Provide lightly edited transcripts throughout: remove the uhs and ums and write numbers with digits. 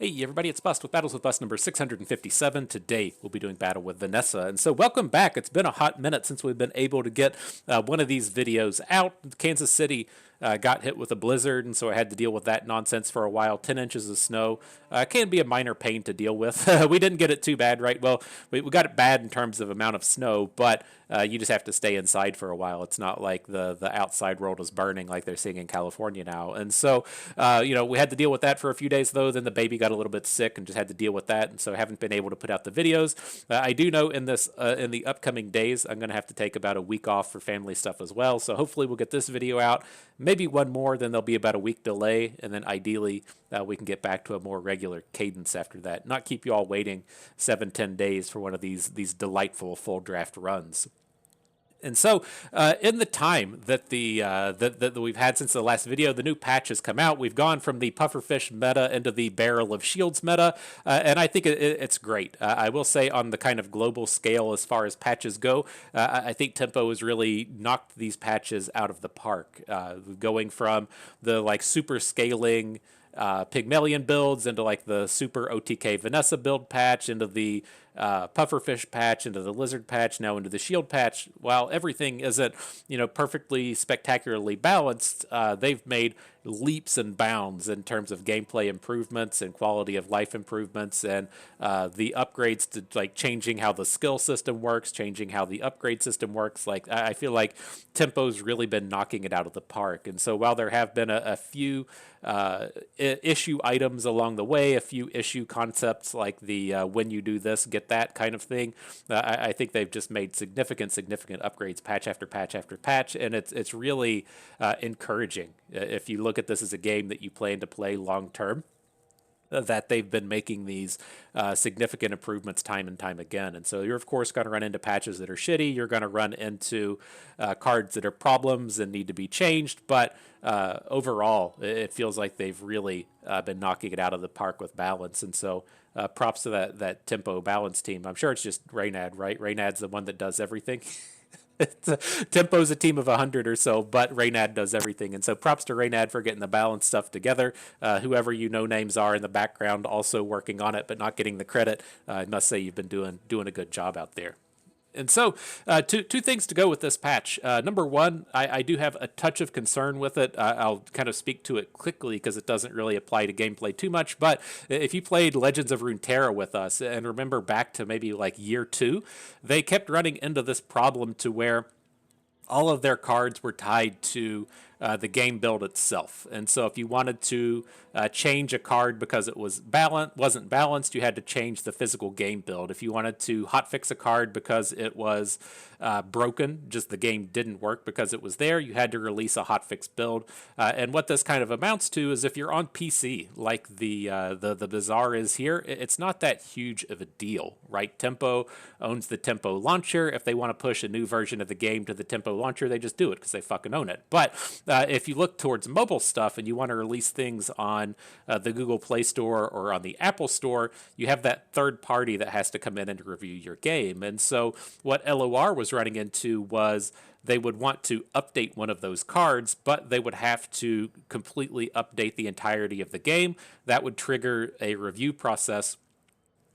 Hey everybody, it's Bust with Battles with Bust number 657. Today we'll be doing Battle with Vanessa. And so welcome back. It's been a hot minute since we've been able to get one of these videos out. Kansas City got hit with a blizzard, and so I had to deal with that nonsense for a while. 10 inches of snow can be a minor pain to deal with. We didn't get it too bad, right? Well, we got it bad in terms of amount of snow, but you just have to stay inside for a while. It's not like the outside world is burning like they're seeing in California now. And so, we had to deal with that for a few days, though. Then the baby got a little bit sick and just had to deal with that. And so I haven't been able to put out the videos. I do know in the upcoming days, I'm going to have to take about a week off for family stuff as well. So hopefully we'll get this video out. Maybe one more, then there'll be about a week delay. And then ideally, we can get back to a more regular cadence after that. Not keep you all waiting 7-10 days for one of these delightful full draft runs. And so, in the time that that we've had since the last video, the new patch has come out. We've gone from the pufferfish meta into the barrel of shields meta, and I think it's great. I will say, on the kind of global scale as far as patches go, I think Tempo has really knocked these patches out of the park. Going from the super scaling Pygmalion builds into the super OTK Vanessa build patch, into the pufferfish patch, into the lizard patch, now into the shield patch. While everything isn't perfectly spectacularly balanced, they've made leaps and bounds in terms of gameplay improvements and quality of life improvements, and the upgrades to changing how the skill system works, changing how the upgrade system works. I feel like Tempo's really been knocking it out of the park. And so while there have been a few issue items along the way, a few issue concepts like the when you do this, get that kind of thing, I think they've just made significant upgrades patch after patch after patch, and it's really encouraging if you look at this as a game that you plan to play long term, that they've been making these significant improvements time and time again. And so you're, of course, going to run into patches that are shitty. You're going to run into cards that are problems and need to be changed. But overall, it feels like they've really been knocking it out of the park with balance. And so props to that Tempo balance team. I'm sure it's just Reynad, right? Reynad's the one that does everything. Tempo's a team of 100 or so, but Reynad does everything. And so props to Reynad for getting the balance stuff together. Whoever names are in the background also working on it, but not getting the credit. I must say you've been doing a good job out there. And so, two things to go with this patch. Number one, I do have a touch of concern with it. I'll kind of speak to it quickly because it doesn't really apply to gameplay too much. But if you played Legends of Runeterra with us and remember back to maybe year 2, they kept running into this problem to where all of their cards were tied to the game build itself. And so if you wanted to change a card because it wasn't balanced, you had to change the physical game build. If you wanted to hotfix a card because it was broken, just the game didn't work because it was there, you had to release a hotfix build. And what this kind of amounts to is if you're on PC, like the Bazaar is here, it's not that huge of a deal, right? Tempo owns the Tempo launcher. If they want to push a new version of the game to the Tempo launcher, they just do it because they fucking own it. But if you look towards mobile stuff and you want to release things on the Google Play Store or on the Apple Store, you have that third party that has to come in and review your game. And so what LOR was running into was they would want to update one of those cards, but they would have to completely update the entirety of the game. That would trigger a review process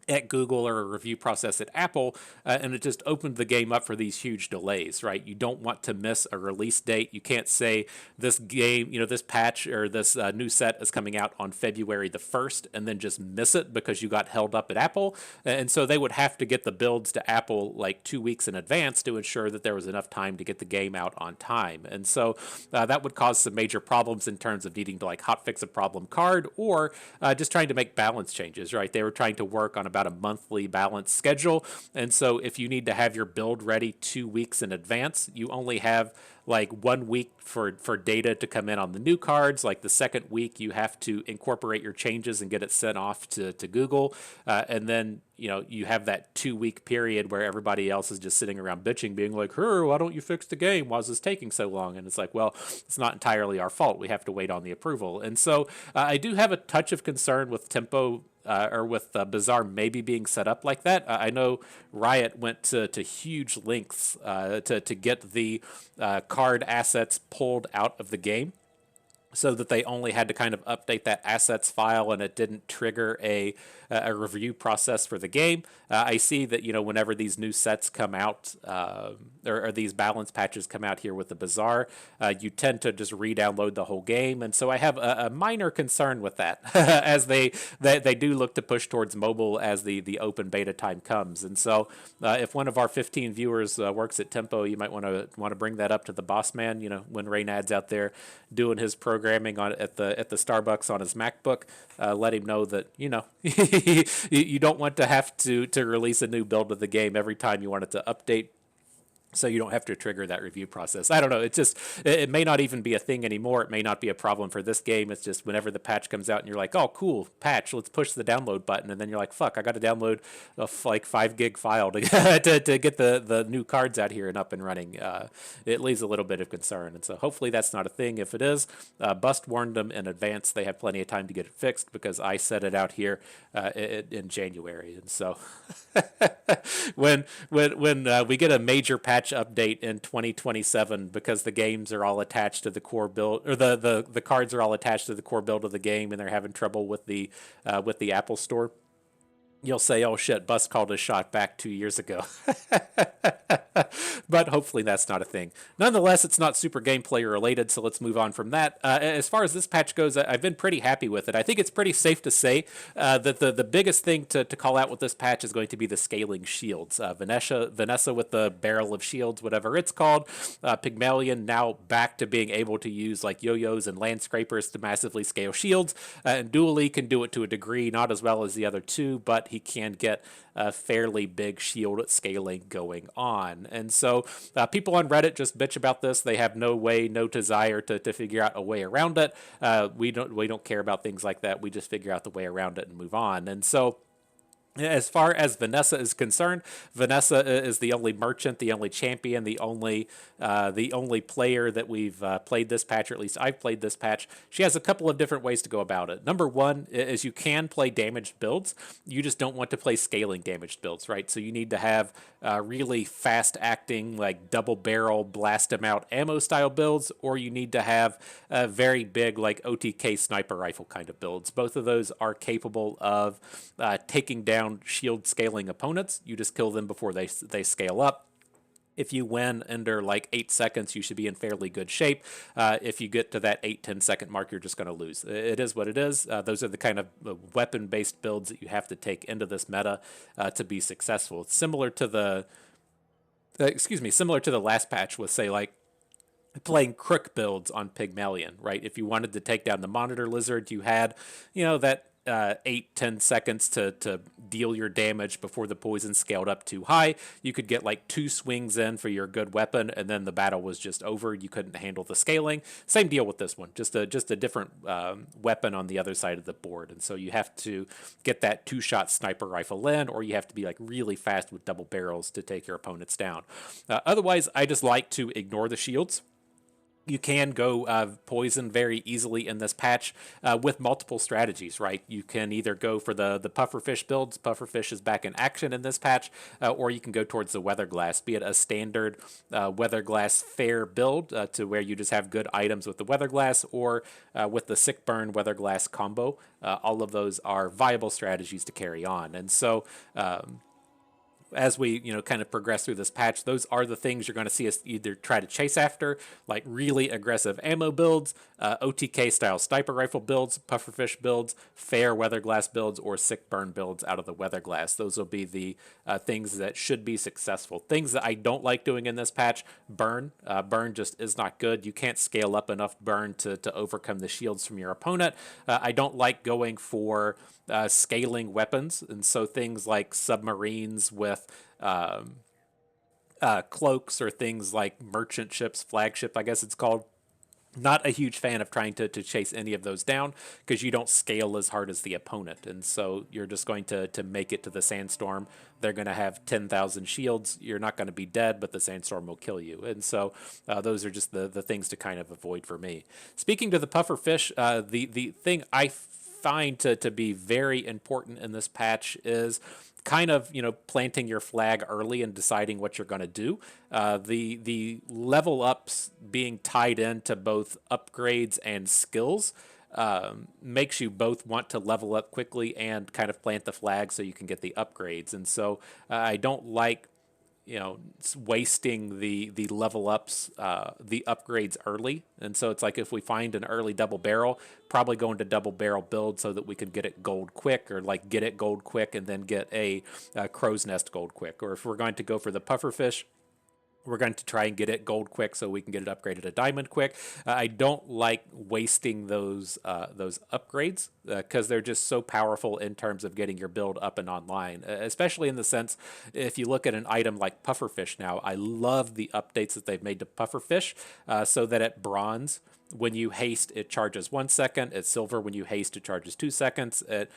at Google or a review process at Apple, and it just opened the game up for these huge delays, right? You don't want to miss a release date. You can't say this game, this patch or this new set is coming out on February the 1st and then just miss it because you got held up at Apple. And so they would have to get the builds to Apple 2 weeks in advance to ensure that there was enough time to get the game out on time. And so that would cause some major problems in terms of needing to hotfix a problem card or just trying to make balance changes, right? They were trying to work on about a monthly balance schedule. And so if you need to have your build ready 2 weeks in advance, you only have 1 week for data to come in on the new cards. The second week, you have to incorporate your changes and get it sent off to Google. And then, you have that 2 week period where everybody else is just sitting around bitching, being like, hey, why don't you fix the game? Why is this taking so long? And it's well, it's not entirely our fault. We have to wait on the approval. And so I do have a touch of concern with Tempo or with Bazaar maybe being set up like that. I know Riot went to huge lengths to get the card assets pulled out of the game. so that they only had to kind of update that assets file and it didn't trigger a review process for the game. I see that, whenever these new sets come out, or these balance patches come out here with the Bazaar, you tend to just re-download the whole game, and so I have a minor concern with that as they do look to push towards mobile as the open beta time comes. And so if one of our 15 viewers works at Tempo, you might want to bring that up to the boss man. When Reynad's out there doing his programming at the Starbucks on his MacBook, let him know that you don't want to have to release a new build of the game every time you want it to update, so you don't have to trigger that review process. I don't know. It's just, it may not even be a thing anymore. It may not be a problem for this game. It's just whenever the patch comes out and you're like, oh, cool, patch, let's push the download button. And then you're like, fuck, I got to download a 5 gig file to get the new cards out here and up and running. It leaves a little bit of concern. And so hopefully that's not a thing. If it is, Bust warned them in advance. They have plenty of time to get it fixed because I set it out here in January. And so when we get a major patch update in 2027 because the games are all attached to the core build, or the cards are all attached to the core build of the game, and they're having trouble with the Apple Store, you'll say, oh shit, Bus called his shot back 2 years ago. But hopefully that's not a thing. Nonetheless, it's not super gameplay related, so let's move on from that. As far as this patch goes, I've been pretty happy with it. I think it's pretty safe to say that the biggest thing to call out with this patch is going to be the scaling shields. Vanessa with the barrel of shields, whatever it's called. Pygmalion now back to being able to use like yo-yos and land scrapers to massively scale shields. And Dooley can do it to a degree, not as well as the other two, but he can get a fairly big shield scaling going on. And so people on Reddit just bitch about this. They have no desire to figure out a way around it. We don't care about things like that. We just figure out the way around it and move on. And so as far as Vanessa is concerned, Vanessa is the only merchant, the only champion, the only player that we've played this patch, or at least I've played this patch. She has a couple of different ways to go about it. Number one is you can play damaged builds. You just don't want to play scaling damaged builds, right? So you need to have really fast acting, like double barrel, blast them out ammo style builds, or you need to have very big, like OTK sniper rifle kind of builds. Both of those are capable of taking down shield scaling opponents. You just kill them before they scale up. If you win under like 8 seconds, you should be in fairly good shape. If you get to that 8-10 second mark, you're just going to lose. It is what it is. Those are the kind of weapon-based builds that you have to take into this meta to be successful. It's similar to the last patch with, say, like playing crook builds on Pygmalion, right? If you wanted to take down the monitor lizard, you had, that 8-10 seconds to deal your damage before the poison scaled up too high. You could get like 2 swings in for your good weapon, and then the battle was just over. You couldn't handle the scaling. Same deal with this one, just a different weapon on the other side of the board. And so you have to get that 2-shot sniper rifle in, or you have to be like really fast with double barrels to take your opponents down. Otherwise, I just like to ignore the shields. You can go poison very easily in this patch with multiple strategies, right? You can either go for the pufferfish builds. Pufferfish is back in action in this patch, or you can go towards the weatherglass, be it a standard weatherglass fair build to where you just have good items with the weatherglass, or with the sick burn weatherglass combo. All of those are viable strategies to carry on. And so as we kind of progress through this patch, those are the things you're going to see us either try to chase after, like really aggressive ammo builds, OTK style sniper rifle builds, pufferfish builds, fair weatherglass builds, or sick burn builds out of the weatherglass. Those will be the things that should be successful. Things that I don't like doing in this patch: burn. Burn just is not good. You can't scale up enough burn to overcome the shields from your opponent. I don't like going for scaling weapons, and so things like submarines with cloaks, or things like merchant ships, flagship, I guess it's called. Not a huge fan of trying to chase any of those down, because you don't scale as hard as the opponent, and so you're just going to make it to the sandstorm. They're going to have 10,000 shields. You're not going to be dead, but the sandstorm will kill you. And so those are just the things to kind of avoid for me. Speaking to the puffer fish, the thing I find to be very important in this patch is kind of, you know, planting your flag early and deciding what you're going to do. The level ups being tied into both upgrades and skills makes you both want to level up quickly and kind of plant the flag so you can get the upgrades. And so I don't like, you know, wasting the level ups, the upgrades early. And so it's like if we find an early double barrel, probably go into double barrel build so that we can get it gold quick, or like get it gold quick and then get a crow's nest gold quick. Or if we're going to go for the pufferfish, we're going to try and get it gold quick so we can get it upgraded to diamond quick. I don't like wasting those upgrades because they're just so powerful in terms of getting your build up and online, especially in the sense if you look at an item like pufferfish now. I love the updates that they've made to pufferfish so that at bronze, when you haste, it charges 1 second. At silver, when you haste, it charges 2 seconds. At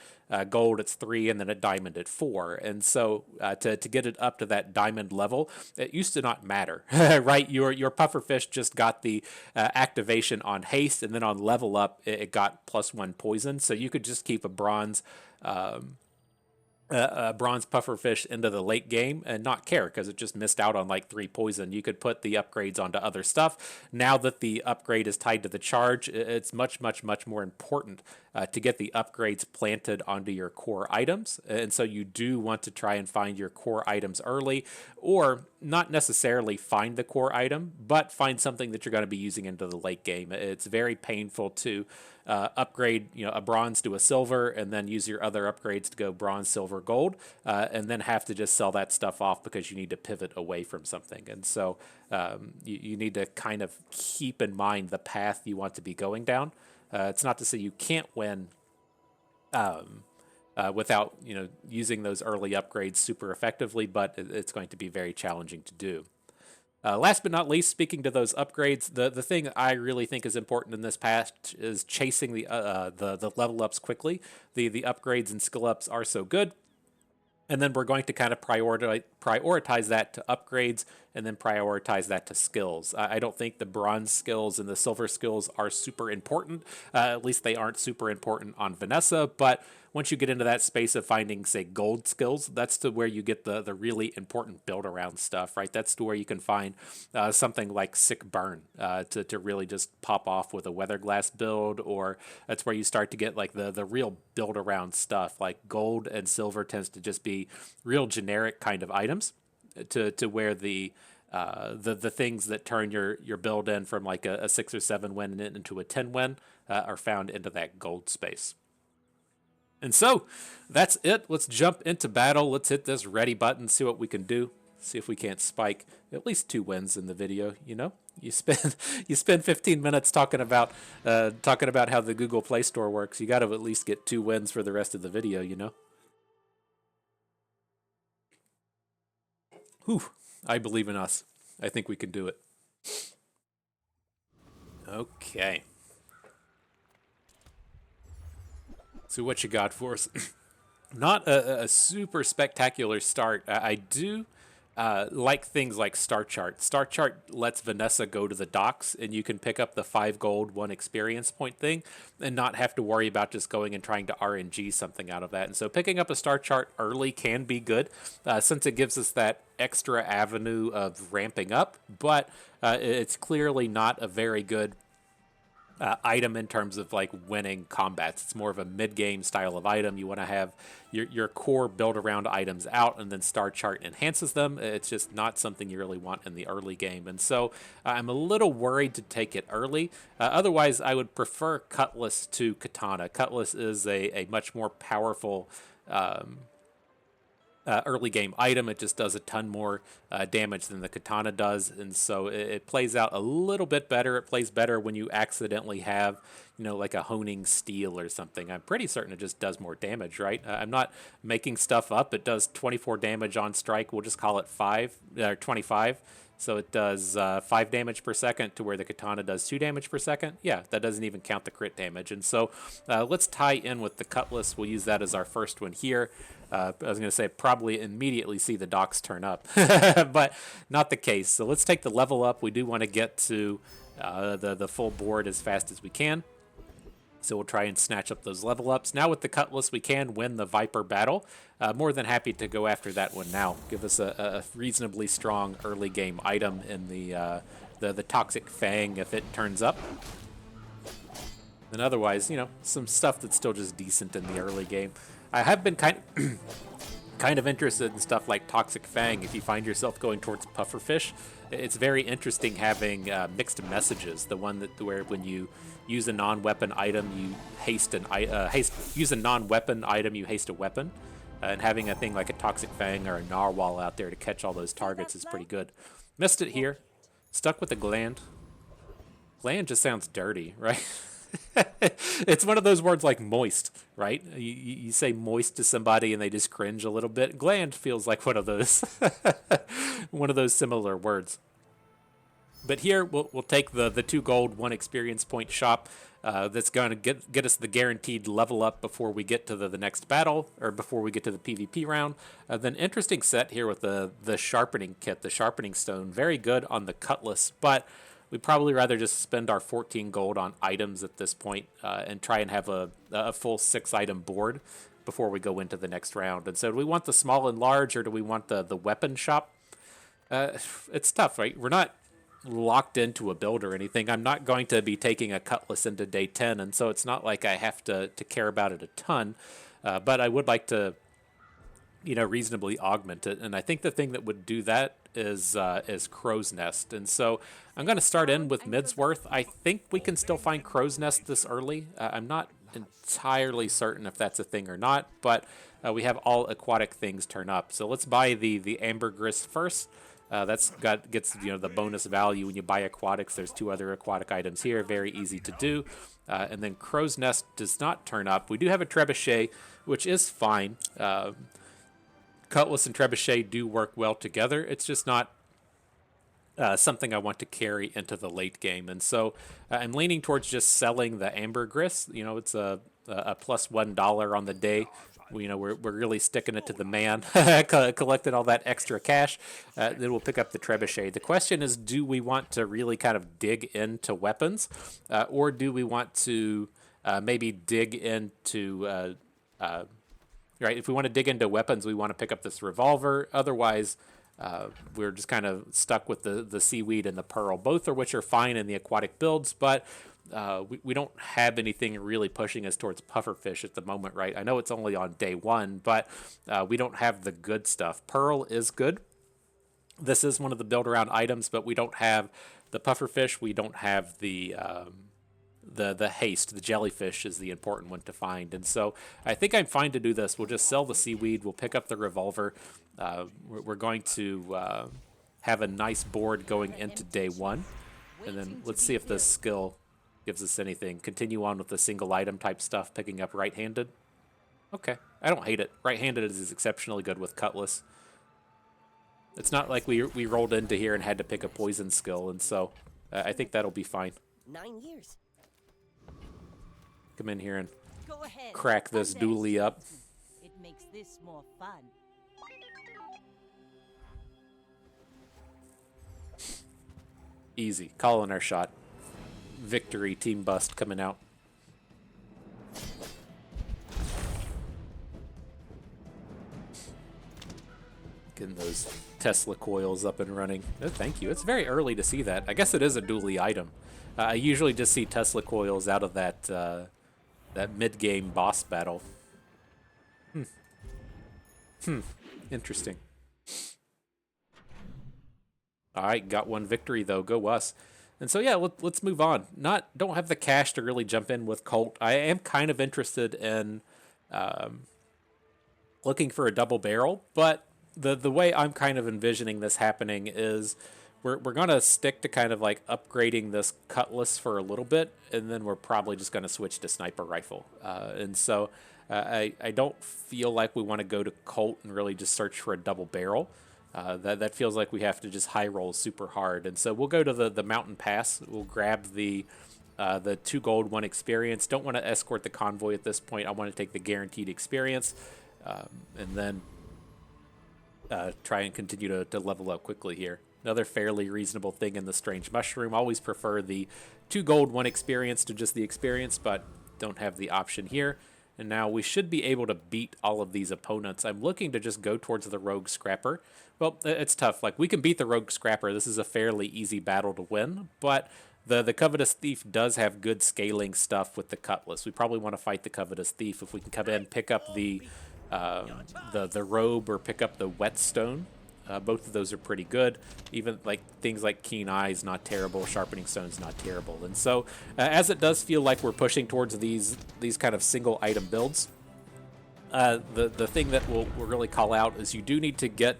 gold, it's 3, and then at diamond, at 4. And so to get it up to that diamond level, it used to not matter, right? Your pufferfish just got the activation on haste, and then on level up, it got +1 poison. So you could just keep a bronze pufferfish into the late game and not care because it just missed out on like 3 poison. You could put the upgrades onto other stuff. Now that the upgrade is tied to the charge, it's much more important to get the upgrades planted onto your core items. And so you do want to try and find your core items early, or not necessarily find the core item, but find something that you're going to be using into the late game. It's very painful to upgrade, you know, a bronze to a silver and then use your other upgrades to go bronze, silver, gold, and then have to just sell that stuff off because you need to pivot away from something. And so you need to kind of keep in mind the path you want to be going down. It's not to say you can't win without, you know, using those early upgrades super effectively, but it's going to be very challenging to do. Last but not least, speaking to those upgrades, the thing I really think is important in this patch is chasing the level ups quickly. The upgrades and skill ups are so good. And then we're going to kind of prioritize that to upgrades and then prioritize that to skills. I don't think the bronze skills and the silver skills are super important. At least they aren't super important on Vanessa. But once you get into that space of finding, say, gold skills, that's to where you get the really important build around stuff, right? That's to where you can find something like Sick Burn to really just pop off with a weather glass build, or that's where you start to get like the real build around stuff. Like gold and silver tends to just be real generic kind of items to where the things that turn your build in from like a 6 or 7 win into a 10 win are found into that gold space. And so that's it. Let's jump into battle. Let's hit this ready button, see what we can do. See if we can't spike at least 2 wins in the video. You know, you spend 15 minutes talking about how the Google Play Store works. You got to at least get 2 wins for the rest of the video. You know. Whew. I believe in us. I think we can do it. Okay. So what you got for us? Not a super spectacular start. I do like things like Star Chart. Star Chart lets Vanessa go to the docks, and you can pick up the 5 gold, 1 experience point thing, and not have to worry about just going and trying to RNG something out of that. And so picking up a Star Chart early can be good, since it gives us that extra avenue of ramping up, but it's clearly not a very good item in terms of like winning combats. It's more of a mid-game style of item. You want to have your core build around items out, and then Star Chart enhances them. It's just not something you really want in the early game. And so I'm a little worried to take it early. Otherwise, I would prefer Cutlass to Katana. Cutlass is a much more powerful early game item. It just does a ton more damage than the katana does, and so it plays out a little bit better. It plays better when you accidentally have, you know, like a honing steel or something. I'm pretty certain it just does more damage, right? I'm not making stuff up. It does 24 damage on strike. We'll just call it 25. So it does 5 damage per second to where the katana does 2 damage per second. Yeah, that doesn't even count the crit damage. And so let's tie in with the Cutlass. We'll use that as our first one here. I was going to say probably immediately see the docks turn up, but not the case. So let's take the level up. We do want to get to the full board as fast as we can. So we'll try and snatch up those level ups. Now with the Cutlass, we can win the Viper battle. More than happy to go after that one now. Give us a reasonably strong early game item in the Toxic Fang if it turns up. And otherwise, you know, some stuff that's still just decent in the early game. I have been kind of interested in stuff like Toxic Fang. If you find yourself going towards pufferfish, it's very interesting having mixed messages. The one where when you use a non-weapon item, you use a non-weapon item, you haste a weapon, and having a thing like a Toxic Fang or a Narwhal out there to catch all those targets is pretty good. Missed it here. Stuck with the Gland. Gland just sounds dirty, right? It's one of those words like moist, right? You say moist to somebody and they just cringe a little bit. Gland feels like one of those one of those similar words. But here we'll take the 2 gold, 1 experience point shop. That's going to get us the guaranteed level up before we get to the next battle, or before we get to the PvP round. Then interesting set here with the sharpening kit, the sharpening stone. Very good on the Cutlass, but we'd probably rather just spend our 14 gold on items at this point, and try and have a full 6 item board before we go into the next round. And so do we want the small and large, or do we want the weapon shop? It's tough, right? We're not locked into a build or anything. I'm not going to be taking a Cutlass into day 10, and so it's not like I have to care about it a ton, but I would like to, you know, reasonably augment it. And I think the thing that would do that is Crow's Nest. And so I'm going to start in with Midsworth. I think we can still find Crow's Nest this early. I'm not entirely certain if that's a thing or not, but we have all aquatic things turn up. So let's buy the ambergris first. Gets you know, the bonus value when you buy aquatics. There's 2 other aquatic items here, very easy to do. And then Crow's Nest does not turn up. We do have a trebuchet, which is fine. Cutlass and trebuchet do work well together. It's just not something I want to carry into the late game. And so I'm leaning towards just selling the ambergris. You know, it's a plus $1 on the day. You know, we're really sticking it to the man, collected all that extra cash. Then we'll pick up the trebuchet. The question is, do we want to really kind of dig into weapons, or do we want to maybe dig into right? If we want to dig into weapons, we want to pick up this revolver. Otherwise, we're just kind of stuck with the seaweed and the pearl, both of which are fine in the aquatic builds, but we don't have anything really pushing us towards pufferfish at the moment, right? I know it's only on day 1, but we don't have the good stuff. Pearl is good. This is one of the build-around items, but we don't have the pufferfish. We don't have the haste. The jellyfish is the important one to find. And so I think I'm fine to do this. We'll just sell the seaweed. We'll pick up the revolver. We're going to have a nice board going into day 1. And then let's see if this skill gives us anything. Continue on with the single item type stuff, picking up right-handed. Okay, I don't hate it. Right-handed is exceptionally good with Cutlass. It's not like we rolled into here and had to pick a poison skill, and so I think that'll be fine. 9 years. Come in here and crack this dually up. It makes this more fun. Easy. Calling our shot. Victory, team bust coming out. Getting those Tesla coils up and running. Oh, thank you. It's very early to see that. I guess it is a dually item. I usually just see Tesla coils out of that that mid-game boss battle. Interesting. All right, got 1 victory though. Go us. And so yeah, let's move on. Don't have the cash to really jump in with Colt. I am kind of interested in looking for a double barrel, but the way I'm kind of envisioning this happening is we're gonna stick to kind of like upgrading this Cutlass for a little bit, and then we're probably just gonna switch to sniper rifle. And so I don't feel like we want to go to Colt and really just search for a double barrel. That feels like we have to just high roll super hard, and so we'll go to the mountain pass. We'll grab the 2 gold, 1 experience. Don't want to escort the convoy at this point. I want to take the guaranteed experience, and then try and continue to level up quickly here. Another fairly reasonable thing in the strange mushroom. Always prefer the 2 gold, 1 experience to just the experience, but don't have the option here. And now we should be able to beat all of these opponents. I'm looking to just go towards the Rogue Scrapper. Well, it's tough. Like, we can beat the Rogue Scrapper. This is a fairly easy battle to win, but the Covetous Thief does have good scaling stuff with the Cutlass. We probably want to fight the Covetous Thief if we can come in, pick up the robe or pick up the whetstone. Both of those are pretty good. Even like things like Keen Eyes, not terrible. Sharpening Stone's not terrible. And so, as it does feel like we're pushing towards these kind of single item builds, the thing that we'll really call out is you do need to get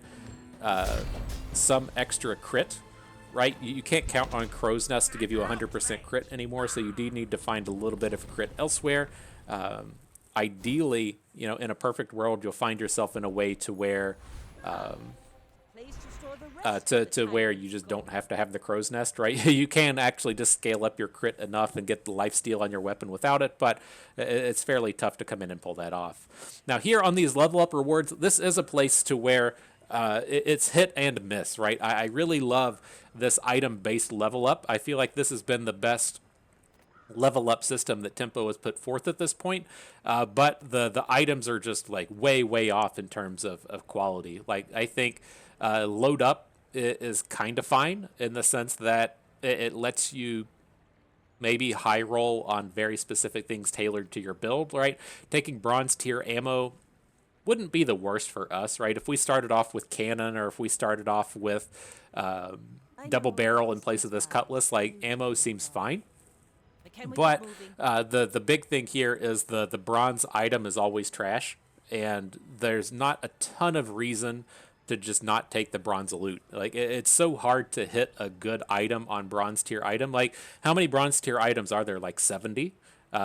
some extra crit. Right, you can't count on Crow's Nest to give you 100% crit anymore, so you do need to find a little bit of crit elsewhere. Ideally, you know, in a perfect world, you'll find yourself in a way to where to where you just don't have to have the Crow's Nest, right? You can actually just scale up your crit enough and get the lifesteal on your weapon without it, but it's fairly tough to come in and pull that off. Now here on these level up rewards, this is a place to where it's hit and miss, right? I really love this item-based level up. I feel like this has been the best level up system that Tempo has put forth at this point, but the items are just like way off in terms of quality. Like, I think load up is kind of fine in the sense that it lets you maybe high roll on very specific things tailored to your build, right? Taking bronze tier ammo wouldn't be the worst for us, right? If we started off with cannon, or if we started off with double barrel in place of this cutlass, like, ammo seems fine. But the big thing here is the bronze item is always trash, and there's not a ton of reason to just not take the bronze loot. Like, it's so hard to hit a good item on bronze tier item. Like, how many bronze tier items are there? Like 70?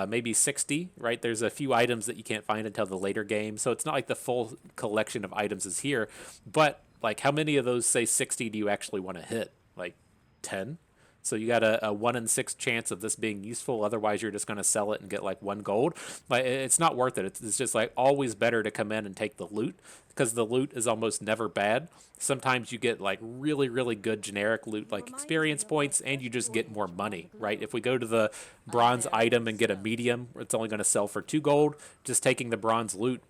Maybe 60, right? There's a few items that you can't find until the later game, so it's not like the full collection of items is here. But, like, how many of those, say 60, do you actually want to hit? Like 10? So you got a 1 in 6 chance of this being useful. Otherwise, you're just going to sell it and get like 1 gold. Like, it's not worth it. It's just like always better to come in and take the loot, because the loot is almost never bad. Sometimes you get like really good generic loot like experience points, and you just get more money, right? If we go to the bronze item and get a medium, it's only going to sell for 2 gold. Just taking the bronze loot,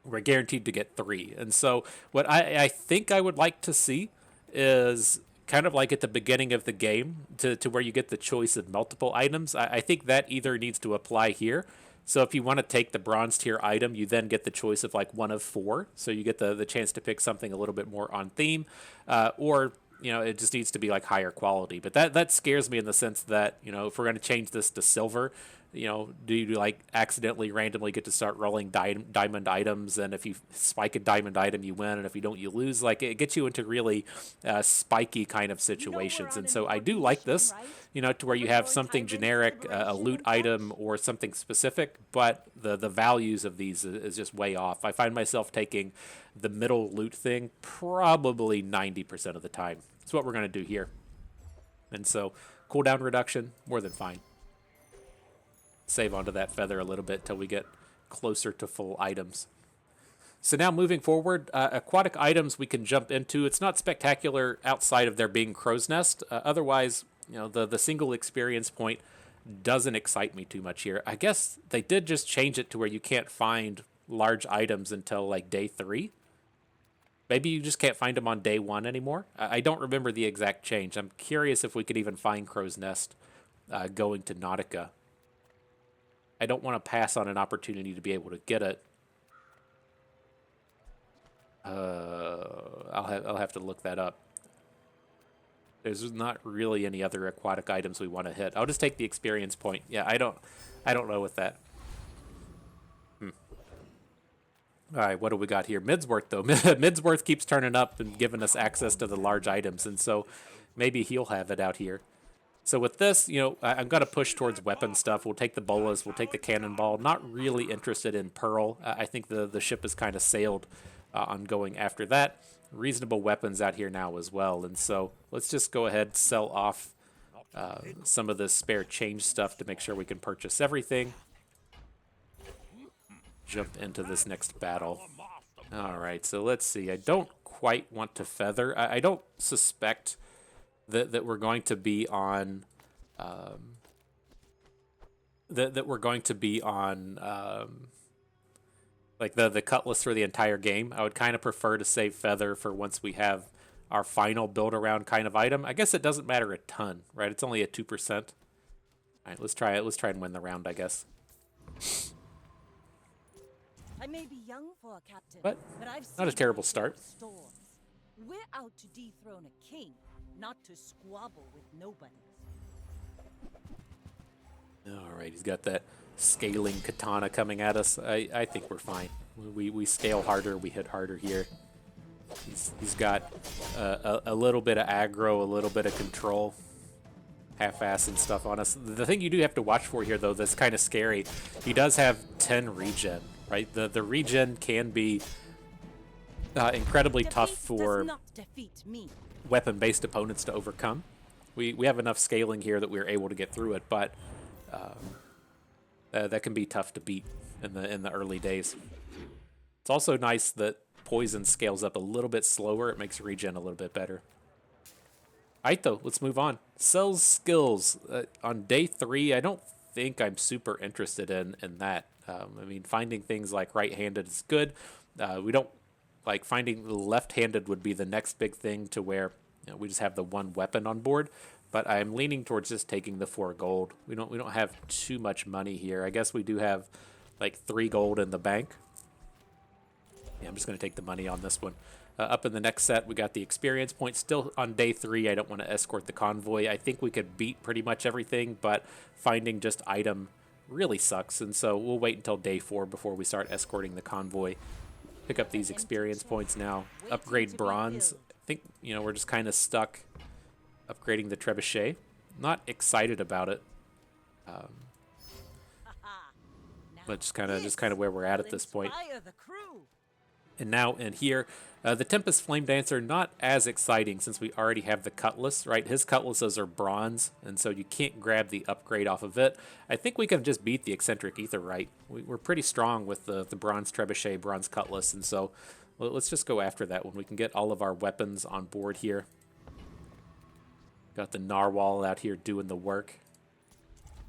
we're guaranteed to get 3. And so what I think I would like to see is kind of like at the beginning of the game to where you get the choice of multiple items. I think that either needs to apply here. So if you want to take the bronze tier item, you then get the choice of like 1 of 4. So you get the chance to pick something a little bit more on theme, or, you know, it just needs to be like higher quality. But that scares me in the sense that, you know, if we're going to change this to silver, you know, do you like accidentally randomly get to start rolling diamond items, and if you spike a diamond item you win, and if you don't you lose? Like, it gets you into really spiky kind of situations. And so I do like this, you know, to where you have something generic, a loot item or something specific, but the values of these is just way off. I find myself taking the middle loot thing probably 90% of the time. That's what we're going to do here. And so cooldown reduction, more than fine. Save onto that feather a little bit till we get closer to full items. So now moving forward, aquatic items we can jump into. It's not spectacular outside of there being Crow's Nest. Otherwise, you know, the single experience point doesn't excite me too much here. I guess they did just change it to where you can't find large items until like day 3. Maybe you just can't find them on day 1 anymore. I don't remember the exact change. I'm curious if we could even find Crow's Nest going to Nautica. I don't want to pass on an opportunity to be able to get it. I'll have to look that up. There's not really any other aquatic items we want to hit. I'll just take the experience point. Yeah, I don't know with that. All right, what do we got here? Midsworth, though. Midsworth keeps turning up and giving us access to the large items, and so maybe he'll have it out here. So with this, you know, I'm going to push towards weapon stuff. We'll take the bolas. We'll take the cannonball. Not really interested in Pearl. I think the ship has kind of sailed on going after that. Reasonable weapons out here now as well. And so let's just go ahead and sell off some of this spare change stuff to make sure we can purchase everything. Jump into this next battle. All right, so let's see. I don't quite want to feather. I don't suspect that we're going to be on that we're going to be on like the cutlass for the entire game. I would kind of prefer to save feather for once we have our final build around kind of item. I guess it doesn't matter a ton, right? It's only at 2%. All right, let's try it. Let's try and win the round, I guess. I may be young for a captain, But I've not a seen terrible my start. share of storms. We're out to dethrone a king, not to squabble with nobody. All right, he's got that scaling katana coming at us. I think we're fine. We scale harder, we hit harder here. He's got a little bit of aggro, a little bit of control, half-ass and stuff on us. The thing you do have to watch for here, though, that's kind of scary, he does have 10 regen, right? The regen can be incredibly tough for weapon-based opponents to overcome. We have enough scaling here that we're able to get through it, but that can be tough to beat in the early days. It's also nice that poison scales up a little bit slower. It makes regen a little bit better. Alright though, let's move on. Sells skills. On day 3, I don't think I'm super interested in that. I mean, finding things like right-handed is good. We don't like finding left-handed would be the next big thing to where we just have the one weapon on board. But I'm leaning towards just taking the 4 gold. We don't have too much money here. I guess we do have like 3 gold in the bank. Yeah, I'm just going to take the money on this one. Up in the next set, we got the experience points. Still on day 3, I don't want to escort the convoy. I think we could beat pretty much everything, but finding just item really sucks. And so we'll wait until day 4 before we start escorting the convoy. Pick up these experience points now. Upgrade bronze. I think, we're just kind of stuck upgrading the trebuchet. Not excited about it. But just kind of where we're at this point. And now in here, the Tempest Flame Dancer, not as exciting since we already have the Cutlass, right? His Cutlasses are bronze, and so you can't grab the upgrade off of it. I think we can just beat the Eccentric Aetherite. We're pretty strong with the bronze Trebuchet, bronze Cutlass, and so let's just go after that when we can get all of our weapons on board here. Got the Narwhal out here doing the work.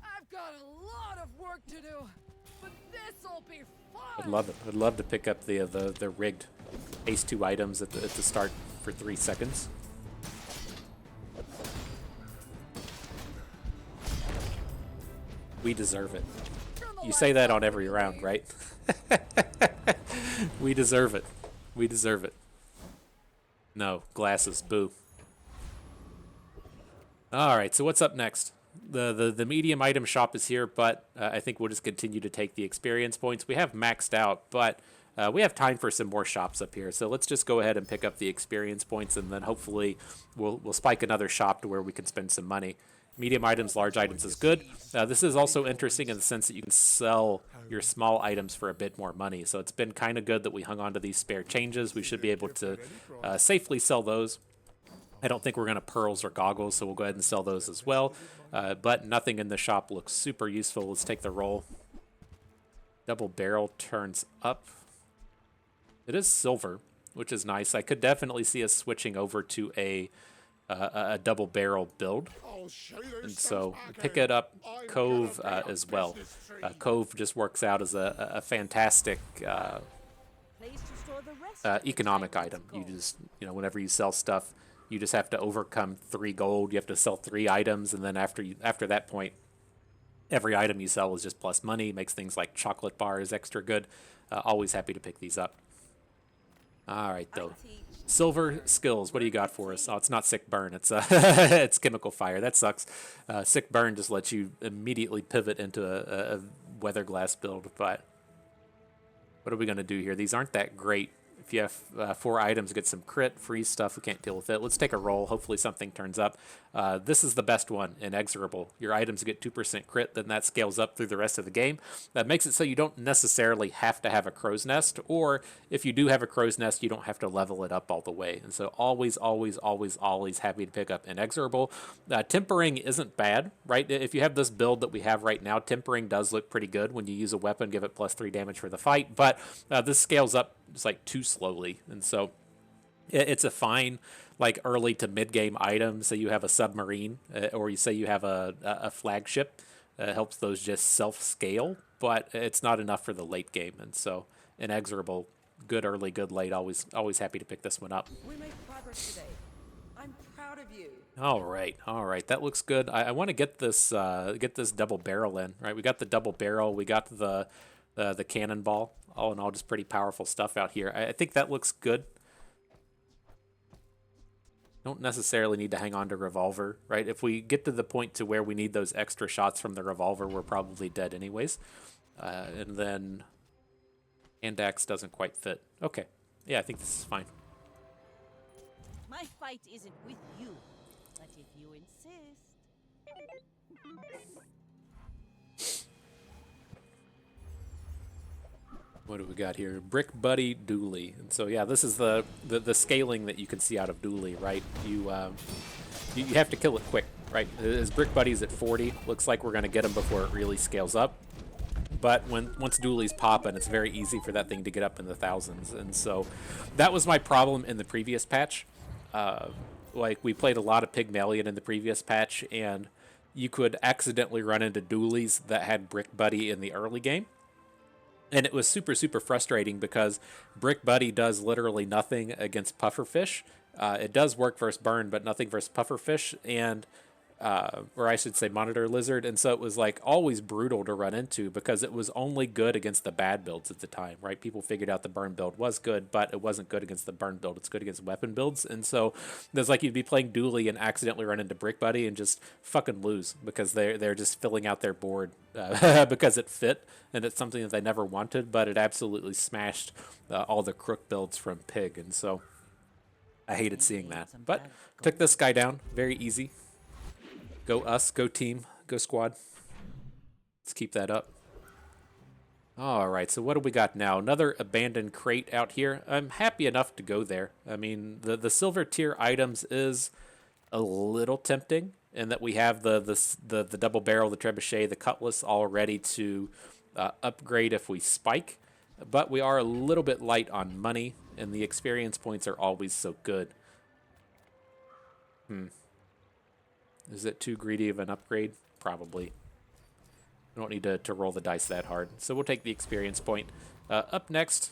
I've got a lot of work to do, but this'll be fun. I'd love it. I'd love to pick up the rigged Ace 2 items at the start for 3 seconds. We deserve it. You say that on every round, right? We deserve it. We deserve it. No, glasses, boo. All right, so what's up next? The medium item shop is here, but I think we'll just continue to take the experience points. We have maxed out, but we have time for some more shops up here. So let's just go ahead and pick up the experience points, and then hopefully we'll spike another shop to where we can spend some money. Medium items, large items is good. This is also interesting in the sense that you can sell your small items for a bit more money. So it's been kind of good that we hung on to these spare changes. We should be able to safely sell those. I don't think we're going to pearls or goggles, so we'll go ahead and sell those as well. But nothing in the shop looks super useful. Let's take the roll. Double barrel turns up. It is silver, which is nice. I could definitely see us switching over to a double barrel build. And so pick it up Cove as well. Cove just works out as a fantastic economic item. You just, whenever you sell stuff, you just have to overcome 3 gold. You have to sell 3 items, and then after that point, every item you sell is just plus money. Makes things like chocolate bars extra good. Always happy to pick these up. All right, though. Silver skills. What do you got for us? Oh, it's not sick burn. It's it's chemical fire. That sucks. Sick burn just lets you immediately pivot into a weather glass build. But what are we gonna do here? These aren't that great. If you have 4 items, get some crit, freeze stuff, we can't deal with it. Let's take a roll. Hopefully something turns up. This is the best one, Inexorable. Your items get 2% crit, then that scales up through the rest of the game. That makes it so you don't necessarily have to have a crow's nest, or if you do have a crow's nest, you don't have to level it up all the way. And so always, always, always, always happy to pick up Inexorable. Tempering isn't bad, right? If you have this build that we have right now, Tempering does look pretty good. When you use a weapon, give it plus 3 damage for the fight, but this scales up just like too slowly, and so it's a fine like early to mid game item. Say you have a submarine, or you say you have a flagship, helps those just self-scale, but it's not enough for the late game. And so inexorable, good early, good late. Always happy to pick this one up. We made progress today. I'm proud of you. All right, that looks good. I want to get this double barrel in. Right, we got the double barrel, we got the cannonball. All in all, just pretty powerful stuff out here. I think that looks good. Don't necessarily need to hang on to revolver, right? If we get to the point to where we need those extra shots from the revolver, we're probably dead anyways. And then hand axe doesn't quite fit. Okay, yeah, I think this is fine. My fight isn't with you, but if you insist. What do we got here? Brick Buddy Dooley. And so yeah, this is the scaling that you can see out of Dooley, right? You have to kill it quick, right? As Brick Buddy's at 40, looks like we're gonna get him before it really scales up. But once Dooley's popping, it's very easy for that thing to get up in the thousands. And so that was my problem in the previous patch. Like we played a lot of Pygmalion in the previous patch, and you could accidentally run into Doolies that had Brick Buddy in the early game. And it was super, super frustrating because Brick Buddy does literally nothing against pufferfish. It does work versus burn, but nothing versus pufferfish, and or I should say monitor lizard. And so it was like always brutal to run into because it was only good against the bad builds at the time, right? People figured out the burn build was good, but it wasn't good against the burn build. It's good against weapon builds. And so there's like you'd be playing Dooley and accidentally run into Brick Buddy and just fucking lose because they're just filling out their board because it fit. And it's something that they never wanted, but it absolutely smashed all the crook builds from Pig. And so I hated seeing that. But took this guy down. Very easy. Go us, go team, go squad. Let's keep that up. All right, so what do we got now? Another abandoned crate out here. I'm happy enough to go there. I mean, the silver tier items is a little tempting in that we have the double barrel, the trebuchet, the cutlass all ready to upgrade if we spike. But we are a little bit light on money, and the experience points are always so good. Is it too greedy of an upgrade? Probably. We don't need to roll the dice that hard. So we'll take the experience point. Up next,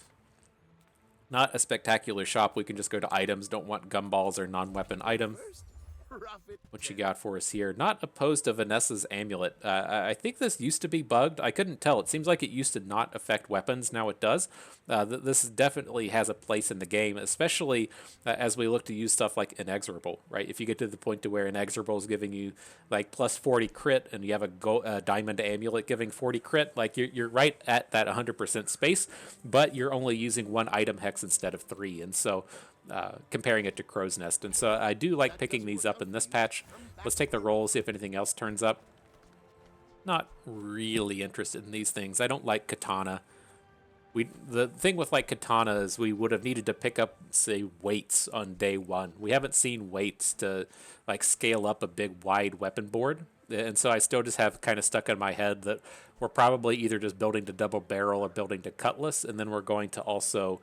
not a spectacular shop. We can just go to items. Don't want gumballs or non-weapon item. What you got for us here? Not opposed to Vanessa's amulet. I think this used to be bugged. I couldn't tell. It seems like it used to not affect weapons. Now it does. This definitely has a place in the game, especially as we look to use stuff like inexorable, right? If you get to the point to where inexorable is giving you like plus 40 crit and you have a diamond amulet giving 40 crit, like you're right at that 100% space, but you're only using one item hex instead of 3. And so comparing it to Crow's Nest. And so I do like picking these up in this patch. Let's take the roll, see if anything else turns up. Not really interested in these things. I don't like katana. The thing with like katana is we would have needed to pick up, say, weights on day 1. We haven't seen weights to like scale up a big wide weapon board. And so I still just have kind of stuck in my head that we're probably either just building to double barrel or building to cutlass, and then we're going to also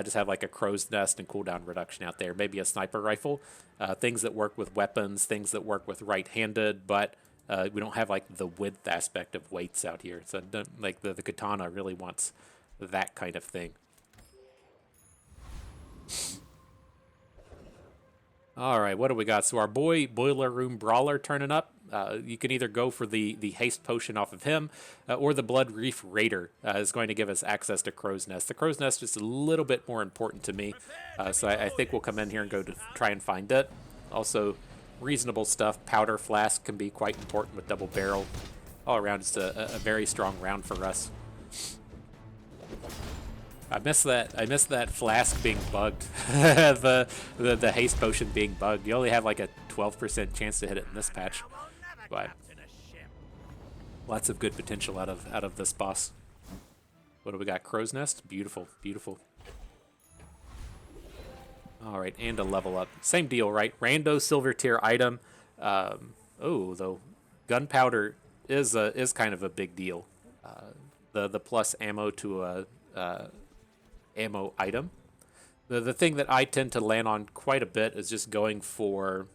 just have like a crow's nest and cooldown reduction out there. Maybe a sniper rifle. Things that work with weapons, things that work with right-handed, but we don't have like the width aspect of weights out here. So like the katana really wants that kind of thing. All right, what do we got? So our boy Boiler Room Brawler turning up. You can either go for the haste potion off of him, or the Blood Reef Raider is going to give us access to Crow's Nest. The Crow's Nest is a little bit more important to me, so I think we'll come in here and go to try and find it. Also, reasonable stuff. Powder Flask can be quite important with double barrel. All around, just a very strong round for us. I missed that flask being bugged. the haste potion being bugged. You only have like a 12% chance to hit it in this patch. But lots of good potential out of this boss. What do we got? Crow's Nest? Beautiful, beautiful. All right, and a level up. Same deal, right? Rando silver tier item. Though gunpowder is kind of a big deal. The plus ammo to a ammo item. The thing that I tend to land on quite a bit is just going for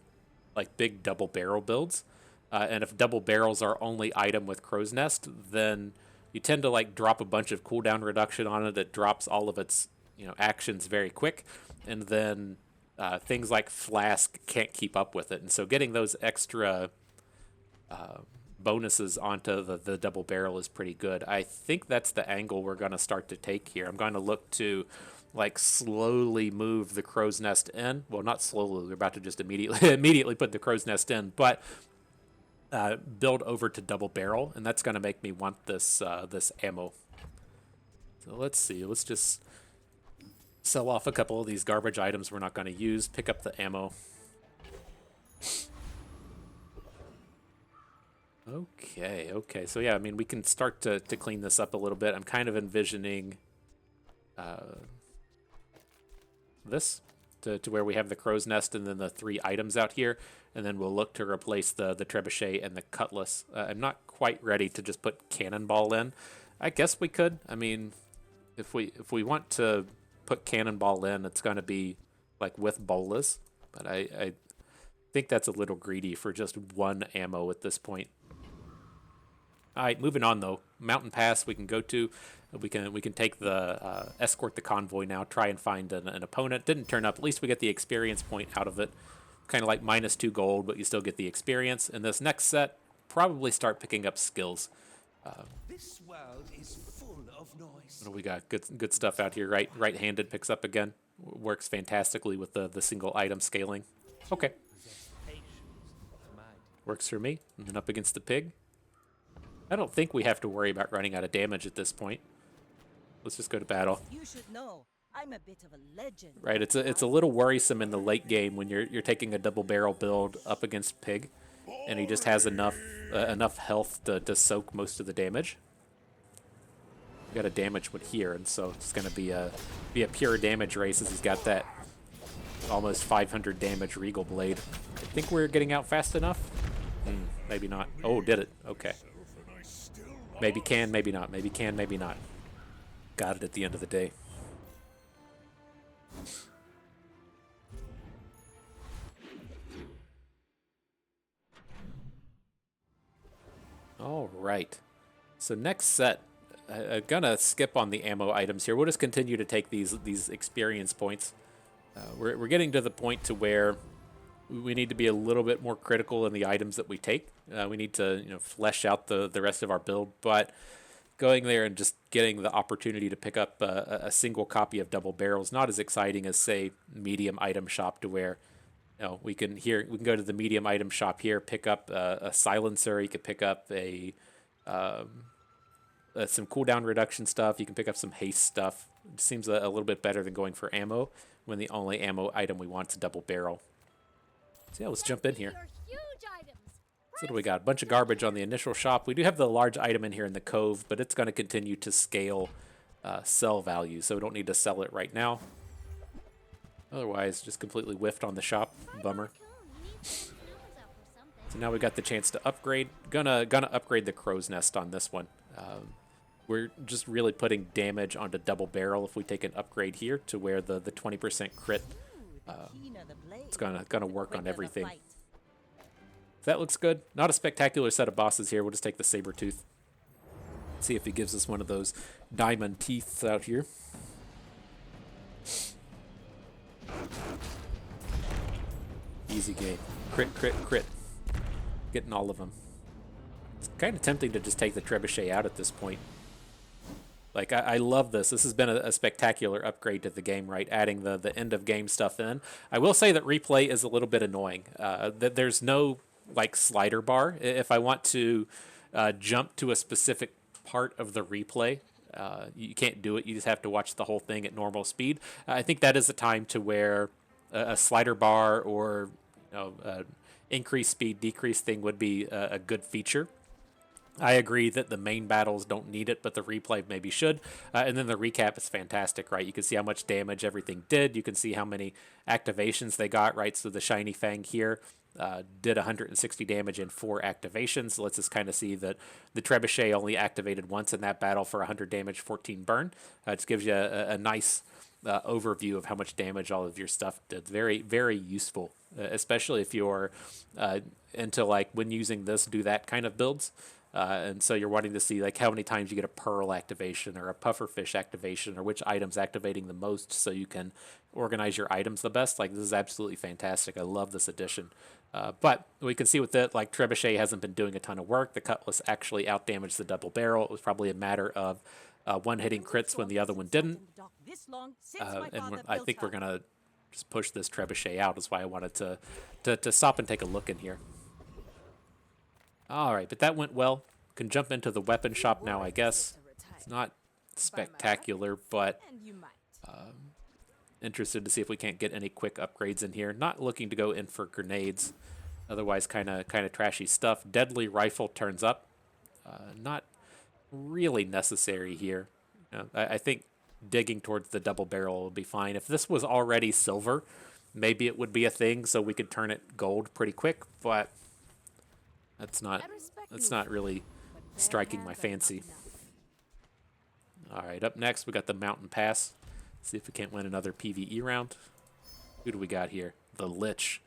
like big double barrel builds. And if double barrels are only item with Crow's Nest, then you tend to like drop a bunch of cooldown reduction on it. It drops all of its actions very quick, and then things like Flask can't keep up with it. And so getting those extra bonuses onto the double barrel is pretty good. I think that's the angle we're going to start to take here. I'm going to look to like slowly move the Crow's Nest in. Well, not slowly. We're about to just immediately put the Crow's Nest in, but build over to double barrel, and that's going to make me want this this ammo. So let's see. Let's just sell off a couple of these garbage items we're not going to use. Pick up the ammo. Okay. So yeah, I mean, we can start to clean this up a little bit. I'm kind of envisioning this to where we have the Crow's Nest and then the 3 items out here, and then we'll look to replace the trebuchet and the cutlass. I'm not quite ready to just put cannonball in. I guess we could. I mean, if we want to put cannonball in, it's going to be like with bolas, but I think that's a little greedy for just 1 ammo at this point. All right, moving on though. Mountain Pass we can go to. We can take the escort the convoy now. Try and find an opponent. Didn't turn up. At least we get the experience point out of it. Kind of like -2 gold, but you still get the experience. In this next set, probably start picking up skills. This world is full of noise. What do we got? Good stuff out here. Right-handed picks up again. Works fantastically with the single item scaling. Okay. Works for me. And then up against the pig. I don't think we have to worry about running out of damage at this point. Let's just go to battle. You should know, I'm a bit of a legend. Right, it's a little worrisome in the late game when you're taking a double barrel build up against pig, and he just has enough health to soak most of the damage. We got a damage one here, and so it's gonna be a pure damage race as he's got that almost 500 damage Regal Blade. I think we're getting out fast enough. Maybe not. Oh, did it? Okay. Maybe can, maybe not. Maybe can, maybe not. Got it at the end of the day. All right. So next set, I'm gonna skip on the ammo items here. We'll just continue to take these experience points. We're getting to the point to where we need to be a little bit more critical in the items that we take. We need to flesh out the rest of our build, but going there and just getting the opportunity to pick up a single copy of double barrels not as exciting as say medium item shop, to where we can go to the medium item shop here, pick up a silencer. You can pick up some cooldown reduction stuff. You can pick up some haste stuff. It seems a little bit better than going for ammo when the only ammo item we want is a double barrel. So yeah, let's jump in here. So what do we got? A bunch of garbage on the initial shop. We do have the large item in here in the cove, but it's going to continue to scale sell value, so we don't need to sell it right now. Otherwise, just completely whiffed on the shop. Bummer. So now we got the chance to upgrade. Gonna upgrade the Crow's Nest on this one. We're just really putting damage onto double barrel if we take an upgrade here to where the 20% crit. It's gonna work on everything. That looks good. Not a spectacular set of bosses here. We'll just take the saber tooth. See if he gives us one of those diamond teeth out here. Easy game. Crit, crit, crit. Getting all of them. It's kind of tempting to just take the trebuchet out at this point. Like, I love this. This has been a spectacular upgrade to the game, right? Adding the end of game stuff in. I will say that replay is a little bit annoying. That there's no like slider bar. If I want to jump to a specific part of the replay, you can't do it. You just have to watch the whole thing at normal speed. I think that is a time to where a slider bar or increase speed, decrease thing would be a good feature. I agree that the main battles don't need it, but the replay maybe should. And then the recap is fantastic, right? You can see how much damage everything did. You can see how many activations they got, right? So the Shiny Fang here did 160 damage in 4 activations. Let's just kind of see that the Trebuchet only activated once in that battle for 100 damage, 14 burn. It gives you a nice overview of how much damage all of your stuff did. Very, very useful, especially if you're into like when using this, do that kind of builds. And so you're wanting to see like how many times you get a pearl activation or a pufferfish activation or which item's activating the most so you can organize your items the best. Like this is absolutely fantastic. I love this addition. But we can see with it, like Trebuchet hasn't been doing a ton of work. The Cutlass actually outdamaged the double barrel. It was probably a matter of one hitting crits when the other one didn't. I think we're gonna just push this Trebuchet out. Is why I wanted to stop and take a look in here. All right, but that went well. Can jump into the weapon shop now, I guess. It's not spectacular, but interested to see if we can't get any quick upgrades in here. Not looking to go in for grenades. Otherwise, kind of trashy stuff. Deadly rifle turns up. Not really necessary here. I think digging towards the double barrel will be fine. If this was already silver, maybe it would be a thing, so we could turn it gold pretty quick. But that's not really striking my fancy. All right, up next we got the Mountain Pass. See if we can't win another PvE round. Who do we got here? The Lich.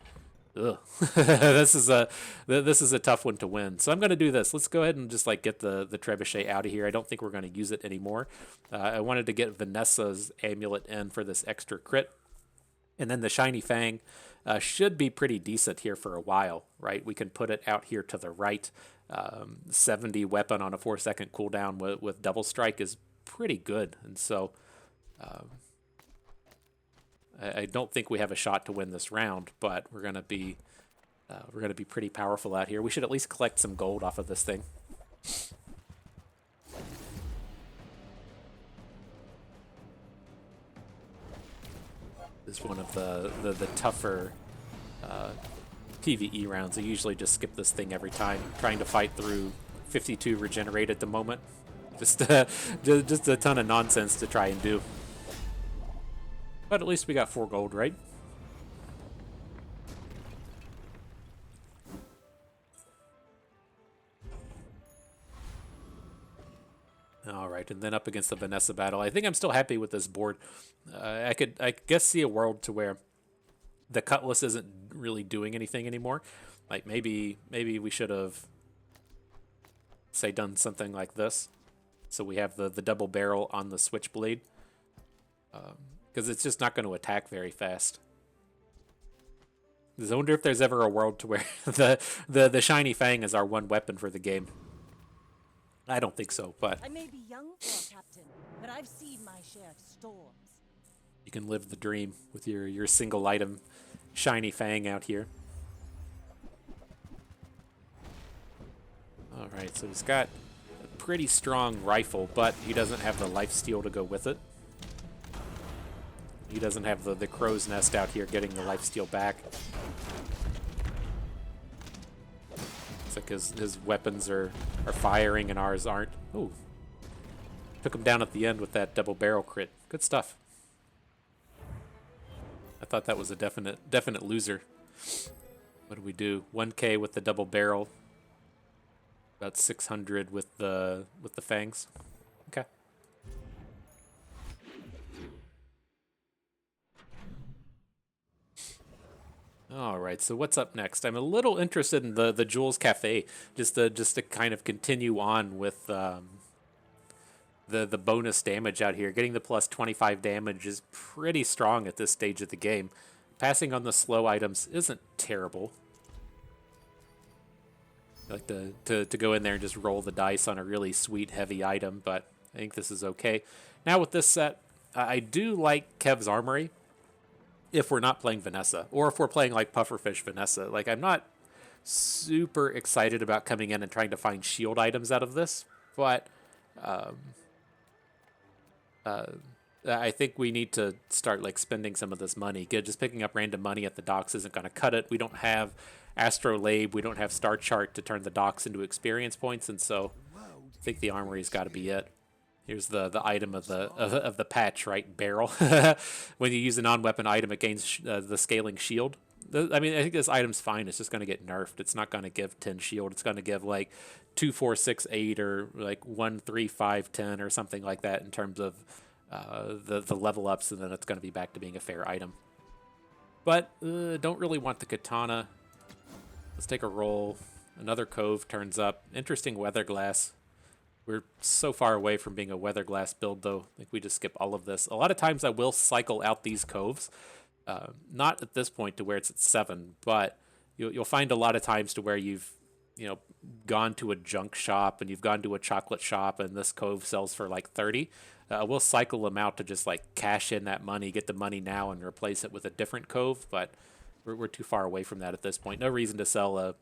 Ugh. this is a tough one to win. So I'm going to do this. Let's go ahead and just like get the Trebuchet out of here. I don't think we're going to use it anymore. I wanted to get Vanessa's amulet in for this extra crit. And then the Shiny Fang should be pretty decent here for a while, right? We can put it out here to the right. 70 weapon on a 4-second cooldown with double strike is pretty good. And so I don't think we have a shot to win this round, but we're gonna be pretty powerful out here. We should at least collect some gold off of this thing. This is one of the tougher PvE rounds. I usually just skip this thing every time, trying to fight through 52 regenerate at the moment. Just a ton of nonsense to try and do. But at least we got 4 gold, right? All right, and then up against the Vanessa battle. I think I'm still happy with this board. I guess see a world to where the Cutlass isn't really doing anything anymore. Like maybe we should have, say, done something like this. So we have the double barrel on the Switchblade. Because it's just not going to attack very fast. I wonder if there's ever a world to where the Shiny Fang is our one weapon for the game. I don't think so, but I may be young for a captain, but I've seen my share of storms. You can live the dream with your single item Shiny Fang out here. All right, so he's got a pretty strong rifle, but he doesn't have the lifesteal to go with it. He doesn't have the crow's nest out here getting the lifesteal back. It's like his weapons are firing and ours aren't. Ooh. Took him down at the end with that double barrel crit. Good stuff. I thought that was a definite loser. What do we do? 1K with the double barrel. About 600 with the fangs. Okay. All right, so what's up next? I'm a little interested in the Jules Cafe, just to kind of continue on with the bonus damage out here. Getting the plus 25 damage is pretty strong at this stage of the game. Passing on the slow items isn't terrible. I like to go in there and just roll the dice on a really sweet, heavy item, but I think this is okay. Now with this set, I do like Kev's Armory. If we're not playing Vanessa, or if we're playing like Pufferfish Vanessa. Like, I'm not super excited about coming in and trying to find shield items out of this, but I think we need to start like spending some of this money. Just picking up random money at the docks isn't going to cut it. We don't have Astrolabe, we don't have Star Chart to turn the docks into experience points, and so I think the Armory's got to be it. Here's the item of the patch, right? Barrel. When you use a non-weapon item, it gains the scaling shield. I mean, I think this item's fine. It's just going to get nerfed. It's not going to give 10 shield. It's going to give like 2, 4, 6, 8, or like 1, 3, 5, 10, or something like that in terms of the level ups, and then it's going to be back to being a fair item. But don't really want the katana. Let's take a roll. Another cove turns up. Interesting weather glass. We're so far away from being a weather glass build, though. I think we just skip all of this. A lot of times I will cycle out these coves. Not at this point to where it's at 7, but you'll find a lot of times to where you've gone to a junk shop and you've gone to a chocolate shop and this cove sells for like 30. We'll cycle them out to just like cash in that money, get the money now, and replace it with a different cove. But we're too far away from that at this point. No reason to sell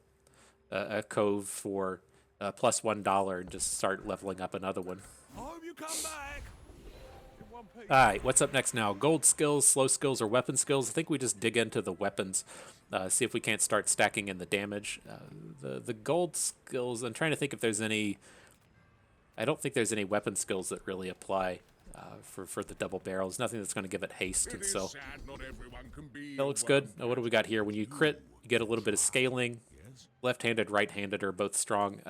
a cove for plus $1 and just start leveling up another one. Hope you come back. In one piece. All right, what's up next now? Gold skills, slow skills, or weapon skills? I think we just dig into the weapons, see if we can't start stacking in the damage. The gold skills, I'm trying to think if there's any... I don't think there's any weapon skills that really apply for the double barrels. Nothing that's going to give it haste, and so that looks good. Now, what do we got here? When you crit, you get a little bit of scaling. Left-handed, right-handed are both strong.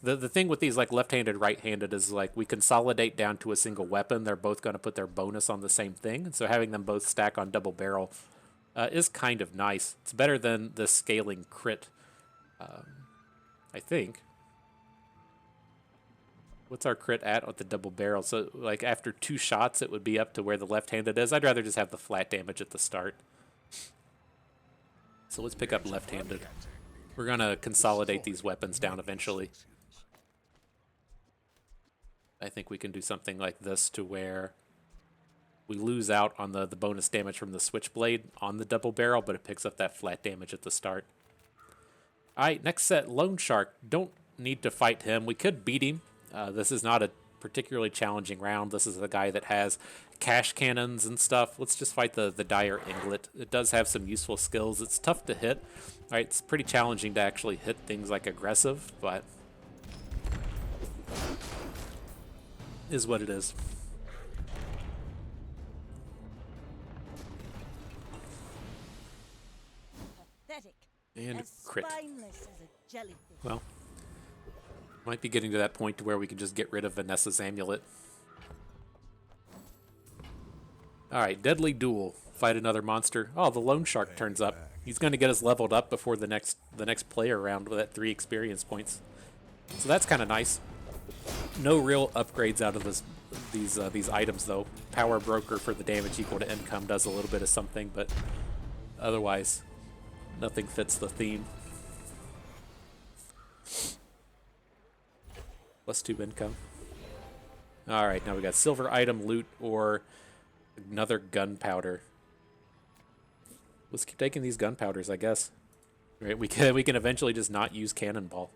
The thing with these, like left-handed, right-handed, is like we consolidate down to a single weapon. They're both going to put their bonus on the same thing, and so having them both stack on double barrel is kind of nice. It's better than the scaling crit, I think. What's our crit at with the double barrel? So, like, after 2 shots, it would be up to where the left-handed is. I'd rather just have the flat damage at the start. So let's pick up left-handed. We're going to consolidate these weapons down eventually. I think we can do something like this to where we lose out on the bonus damage from the switchblade on the double barrel, but it picks up that flat damage at the start. All right, next set, Lone Shark. Don't need to fight him. We could beat him. This is not a particularly challenging round. This is a guy that has cash cannons and stuff. Let's just fight the dire inglet. It does have some useful skills. It's tough to hit. All right, it's pretty challenging to actually hit things like aggressive, but is what it is. Pathetic. And As crit. spineless as a jellyfish. Well, might be getting to that point to where we can just get rid of Vanessa's amulet. All right, deadly duel. Fight another monster. Oh, the Lone Shark turns up. He's going to get us leveled up before the next player round with that 3 experience points. So that's kind of nice. No real upgrades out of these items though. Power broker for the damage equal to income does a little bit of something, but otherwise, nothing fits the theme. +2 income. All right, now we got silver item, loot, or another gunpowder. Let's keep taking these gunpowders, I guess. Right, we can eventually just not use cannonball.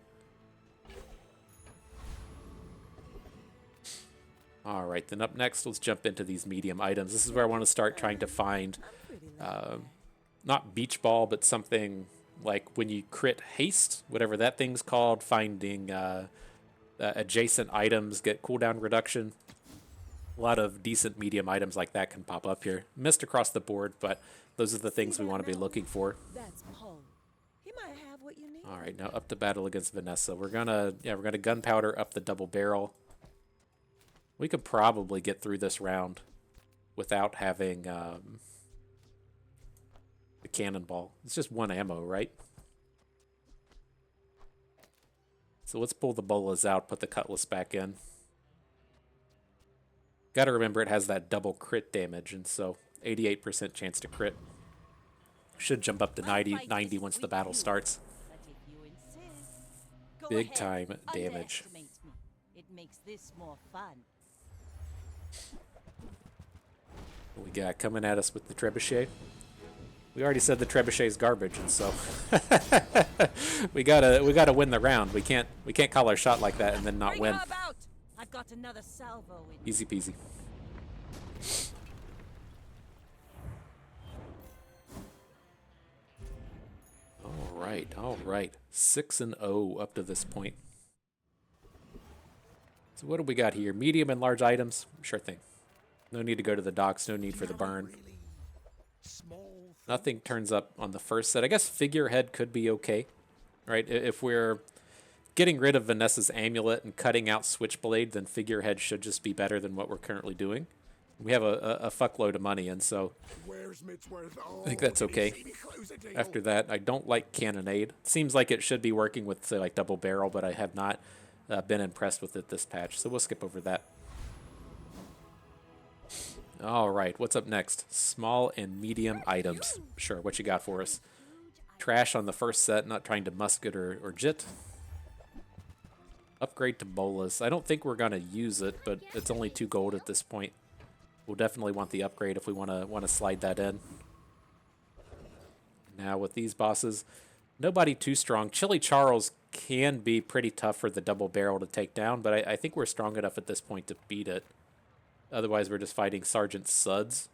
All right, then up next, let's jump into these medium items. This is where I want to start trying to find, not beach ball, but something like when you crit haste, whatever that thing's called, finding adjacent items get cooldown reduction. A lot of decent medium items like that can pop up here. Missed across the board, but those are the things we want to be looking for. That's Paul. He might have what you need. All right, now up to battle against Vanessa. We're gonna gunpowder up the double barrel. We could probably get through this round without having the cannonball. It's just 1 ammo, right? So let's pull the bolas out, put the cutlass back in. Got to remember it has that double crit damage, and so 88% chance to crit. Should jump up to 90 once the battle starts. But if you insist, go Big ahead. time damage. Underestimate me. It makes this more fun. What we got coming at us with the trebuchet? We already said the trebuchet's garbage, and so we gotta win the round. We can't call our shot like that and then not Bring win. her about. I've got another salvo in. Easy peasy. All right. 6-0 up to this point. So what do we got here? Medium and large items? Sure thing. No need to go to the docks. No need for the burn. Nothing turns up on the first set. I guess figurehead could be okay, right? If we're getting rid of Vanessa's amulet and cutting out switchblade, then figurehead should just be better than what we're currently doing. We have a fuckload of money, and so I think that's okay. After that, I don't like Cannonade. Seems like it should be working with, say, like Double Barrel, but I have not been impressed with it this patch, so we'll skip over that. All right, what's up next? Small and medium items. Sure, what you got for us? Trash on the first set, not trying to musket or jit. Upgrade to Bolus. I don't think we're going to use it, but it's only 2 gold at this point. We'll definitely want the upgrade if we want to slide that in. Now with these bosses, nobody too strong. Chili Charles can be pretty tough for the Double Barrel to take down, but I think we're strong enough at this point to beat it. Otherwise, we're just fighting Sergeant Suds.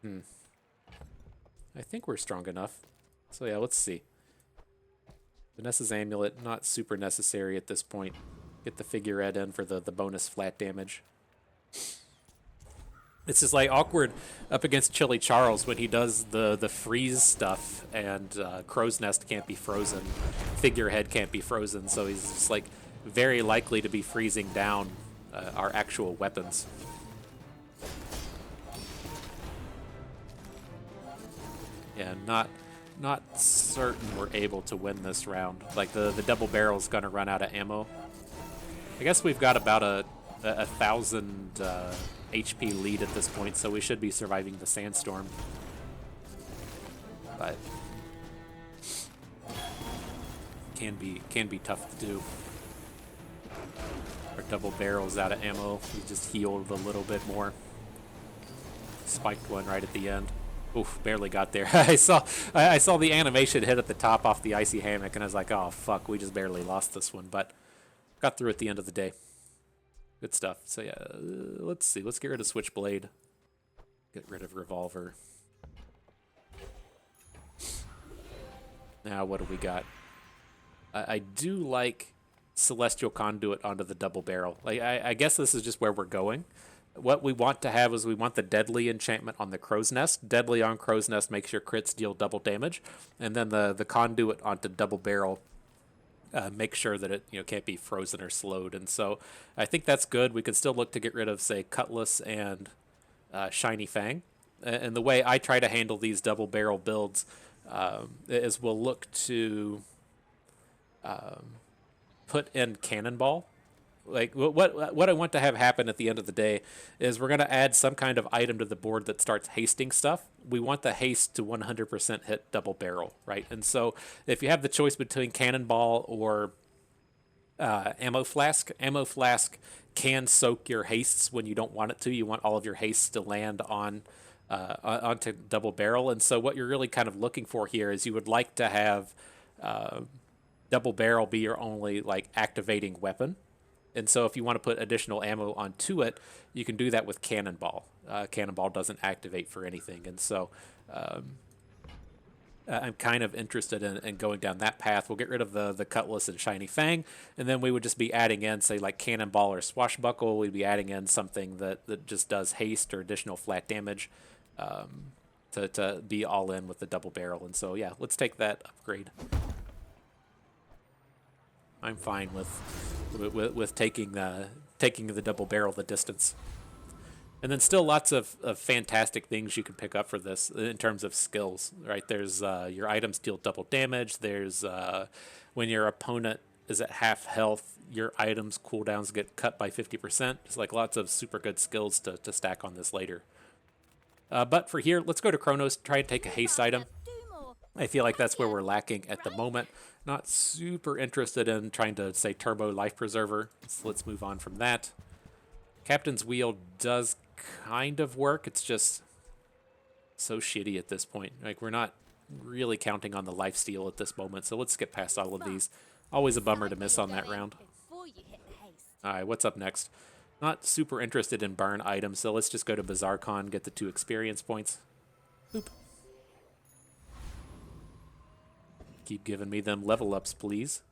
I think we're strong enough. So yeah, let's see. Vanessa's Amulet, not super necessary at this point. Get the figurehead in for the bonus flat damage. It's just like awkward up against Chili Charles when he does the freeze stuff and Crow's Nest can't be frozen. Figurehead can't be frozen, so he's just like very likely to be freezing down our actual weapons. Yeah, not certain we're able to win this round. Like the Double Barrel's gonna run out of ammo. I guess we've got about a 1,000 HP lead at this point, so we should be surviving the sandstorm. But can be tough to do. Our Double Barrel's out of ammo. We just healed a little bit more. Spiked one right at the end. Oof, barely got there. I saw the animation hit at the top off the icy hammock, and I was like, oh fuck, we just barely lost this one, but got through at the end of the day. Good stuff. So yeah, let's see. Let's get rid of Switchblade. Get rid of Revolver. Now what do we got? I do like Celestial Conduit onto the Double Barrel. Like I guess this is just where we're going. What we want to have is we want the Deadly enchantment on the Crow's Nest. Deadly on Crow's Nest makes your crits deal double damage, and then the Conduit onto Double Barrel make sure that it can't be frozen or slowed. And so I think that's good. We could still look to get rid of, say, Cutlass and Shiny Fang. And the way I try to handle these Double Barrel builds is we'll look to put in Cannonball. Like what I want to have happen at the end of the day is we're going to add some kind of item to the board that starts hasting stuff. We want the haste to 100% hit Double Barrel, right? And so if you have the choice between Cannonball or Ammo Flask can soak your hastes when you don't want it to. You want all of your hastes to land on onto Double Barrel. And so what you're really kind of looking for here is you would like to have Double Barrel be your only like activating weapon. And so if you want to put additional ammo onto it, you can do that with Cannonball. Cannonball doesn't activate for anything. And so I'm kind of interested in going down that path. We'll get rid of the Cutlass and Shiny Fang, and then we would just be adding in, say, like Cannonball or Swashbuckle. We'd be adding in something that just does haste or additional flat damage to be all in with the Double Barrel. And so, yeah, let's take that upgrade. I'm fine with taking the Double Barrel the distance. And then still lots of fantastic things you can pick up for this in terms of skills, right? There's your items deal double damage. There's when your opponent is at half health, your items cooldowns get cut by 50%. It's like lots of super good skills to stack on this later. But for here, let's go to Chronos, try and take a haste item. I feel like that's where we're lacking at the moment. Not super interested in trying to, say, Turbo Life Preserver. So let's move on from that. Captain's Wheel does kind of work. It's just so shitty at this point. Like, we're not really counting on the lifesteal at this moment, so let's skip past all of these. Always a bummer to miss on that round. Alright, what's up next? Not super interested in burn items, so let's just go to Bazaar Con, get the 2 experience points. Boop. Keep giving me them level ups, please.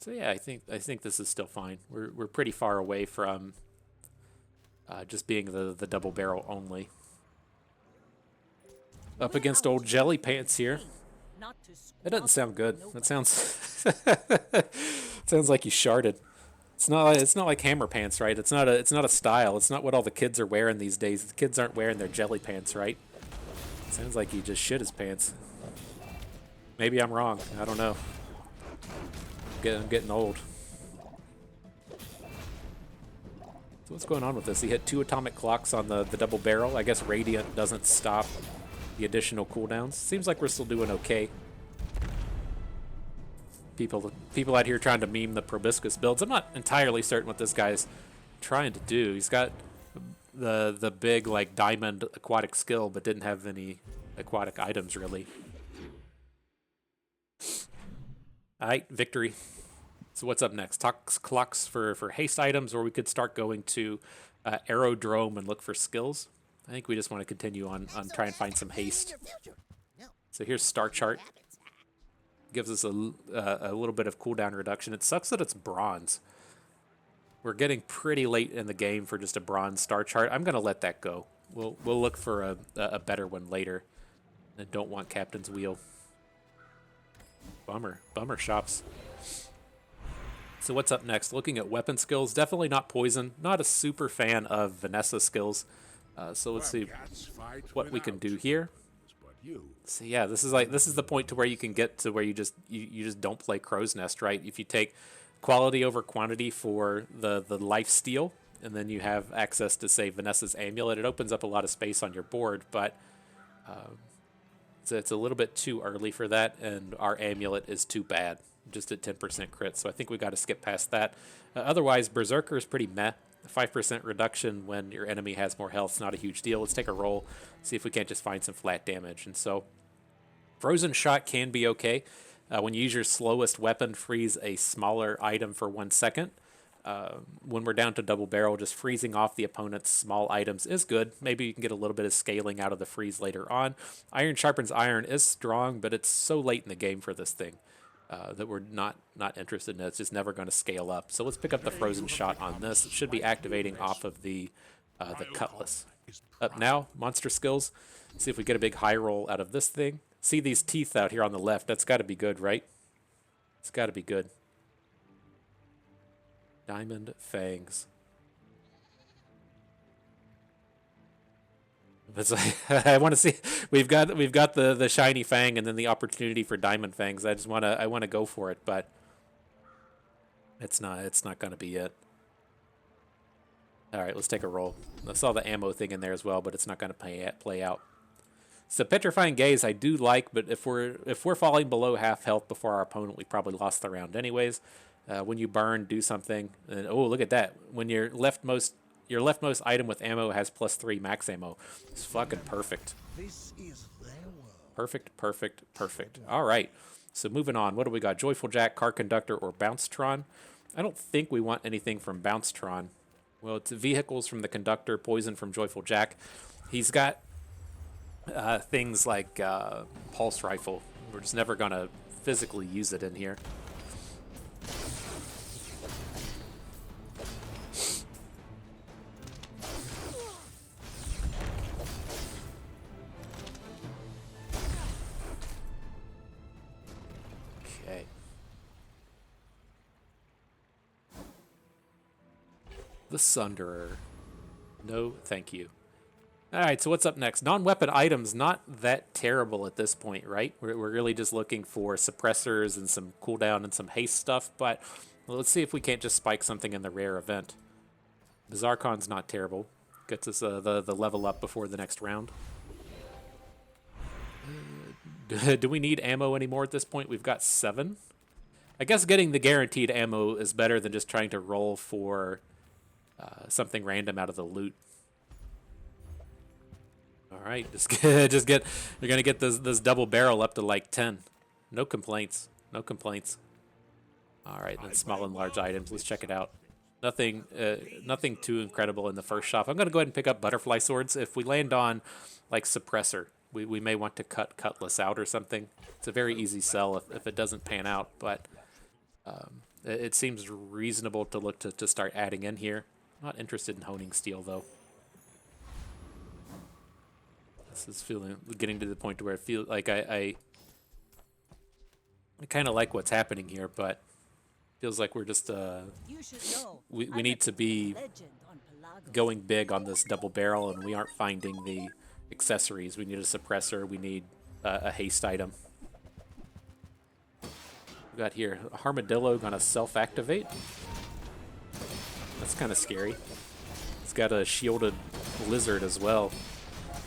So yeah, I think this is still fine. We're pretty far away from just being the Double Barrel only. Up against old Jelly Pants here. That doesn't sound good. That sounds sounds like you sharted. It's not like hammer pants, right? It's not a style. It's not what all the kids are wearing these days. The kids aren't wearing their jelly pants, right? Sounds like he just shit his pants. Maybe I'm wrong. I don't know. I'm getting old. So what's going on with this? He hit 2 atomic clocks on the double barrel. I guess Radiant doesn't stop the additional cooldowns. Seems like we're still doing okay. People out here trying to meme the proboscis builds. I'm not entirely certain what this guy's trying to do. He's got the big like diamond aquatic skill, but didn't have any aquatic items really. All right, victory. So what's up next? Tox clocks for haste items, or we could start going to aerodrome and look for skills. I think we just want to continue on try and find some haste. So here's star chart. Gives us a little bit of cooldown reduction. It sucks that it's bronze. We're getting pretty late in the game for just a bronze star chart. I'm gonna let that go. We'll look for a better one later. I don't want Captain's Wheel. Bummer shops. So what's up next? Looking at weapon skills. Definitely not poison. Not a super fan of Vanessa skills. So let's see what we can do here. So yeah, this is the point to where you can get to where you just don't play Crow's Nest, right? If you take quality over quantity for the life steal, and then you have access to, say, Vanessa's amulet, it opens up a lot of space on your board, but it's a little bit too early for that, and our amulet is too bad, just at 10% crit, so I think we got to skip past that. Otherwise, Berserker is pretty meh. A 5% reduction when your enemy has more health is not a huge deal. Let's take a roll, see if we can't just find some flat damage. And so, Frozen Shot can be okay. When you use your slowest weapon, freeze a smaller item for 1 second. When we're down to double barrel, just freezing off the opponent's small items is good. Maybe you can get a little bit of scaling out of the freeze later on. Iron Sharpens Iron is strong, but it's so late in the game for this thing. That we're not interested in it. It's just never going to scale up. So let's pick up the Frozen Shot on this. It should be activating off of the Cutlass. Up now, monster skills. See if we get a big high roll out of this thing. See these teeth out here on the left. That's got to be good, right? It's got to be good. Diamond Fangs. It's like, I want to see. We've got the shiny fang and then the opportunity for diamond fangs. I want to go for it, but it's not going to be it. All right, let's take a roll. I saw the ammo thing in there as well, but it's not going to play out. So Petrifying Gaze I do like, but if we're falling below half health before our opponent, we probably lost the round anyways. When you burn, do something. And oh, look at that! When your leftmost item with ammo has +3 max ammo. It's fucking perfect. This is their world. Perfect. All right. So moving on. What do we got? Joyful Jack, Car Conductor, or Bouncetron? I don't think we want anything from Bouncetron. Well, it's vehicles from the Conductor, poison from Joyful Jack. He's got things like Pulse Rifle. We're just never going to physically use it in here. The Sunderer. No, thank you. Alright, so what's up next? Non-weapon items, not that terrible at this point, right? We're really just looking for suppressors and some cooldown and some haste stuff, but well, let's see if we can't just spike something in the rare event. Bazaar Con's not terrible. Gets us the level up before the next round. Do we need ammo anymore at this point? We've got 7. I guess getting the guaranteed ammo is better than just trying to roll for something random out of the loot. All right, you're gonna get this double barrel up to like 10. No complaints. All right, then small and large items. Let's check it out. Nothing too incredible in the first shop. I'm gonna go ahead and pick up butterfly swords. If we land on like suppressor, we may want to cut Cutlass out or something. It's a very easy sell if it doesn't pan out, but it seems reasonable to look to start adding in here. Not interested in honing steel though. This is getting to the point where I feel like I kind of like what's happening here, but Feels like we're just You should know. we need to be Legend on Pelago. going big on this double barrel, and we aren't finding the accessories. We need a suppressor. We need a haste item. We got here a Armadillo gonna self-activate. That's kind of scary. It's got a shielded lizard as well.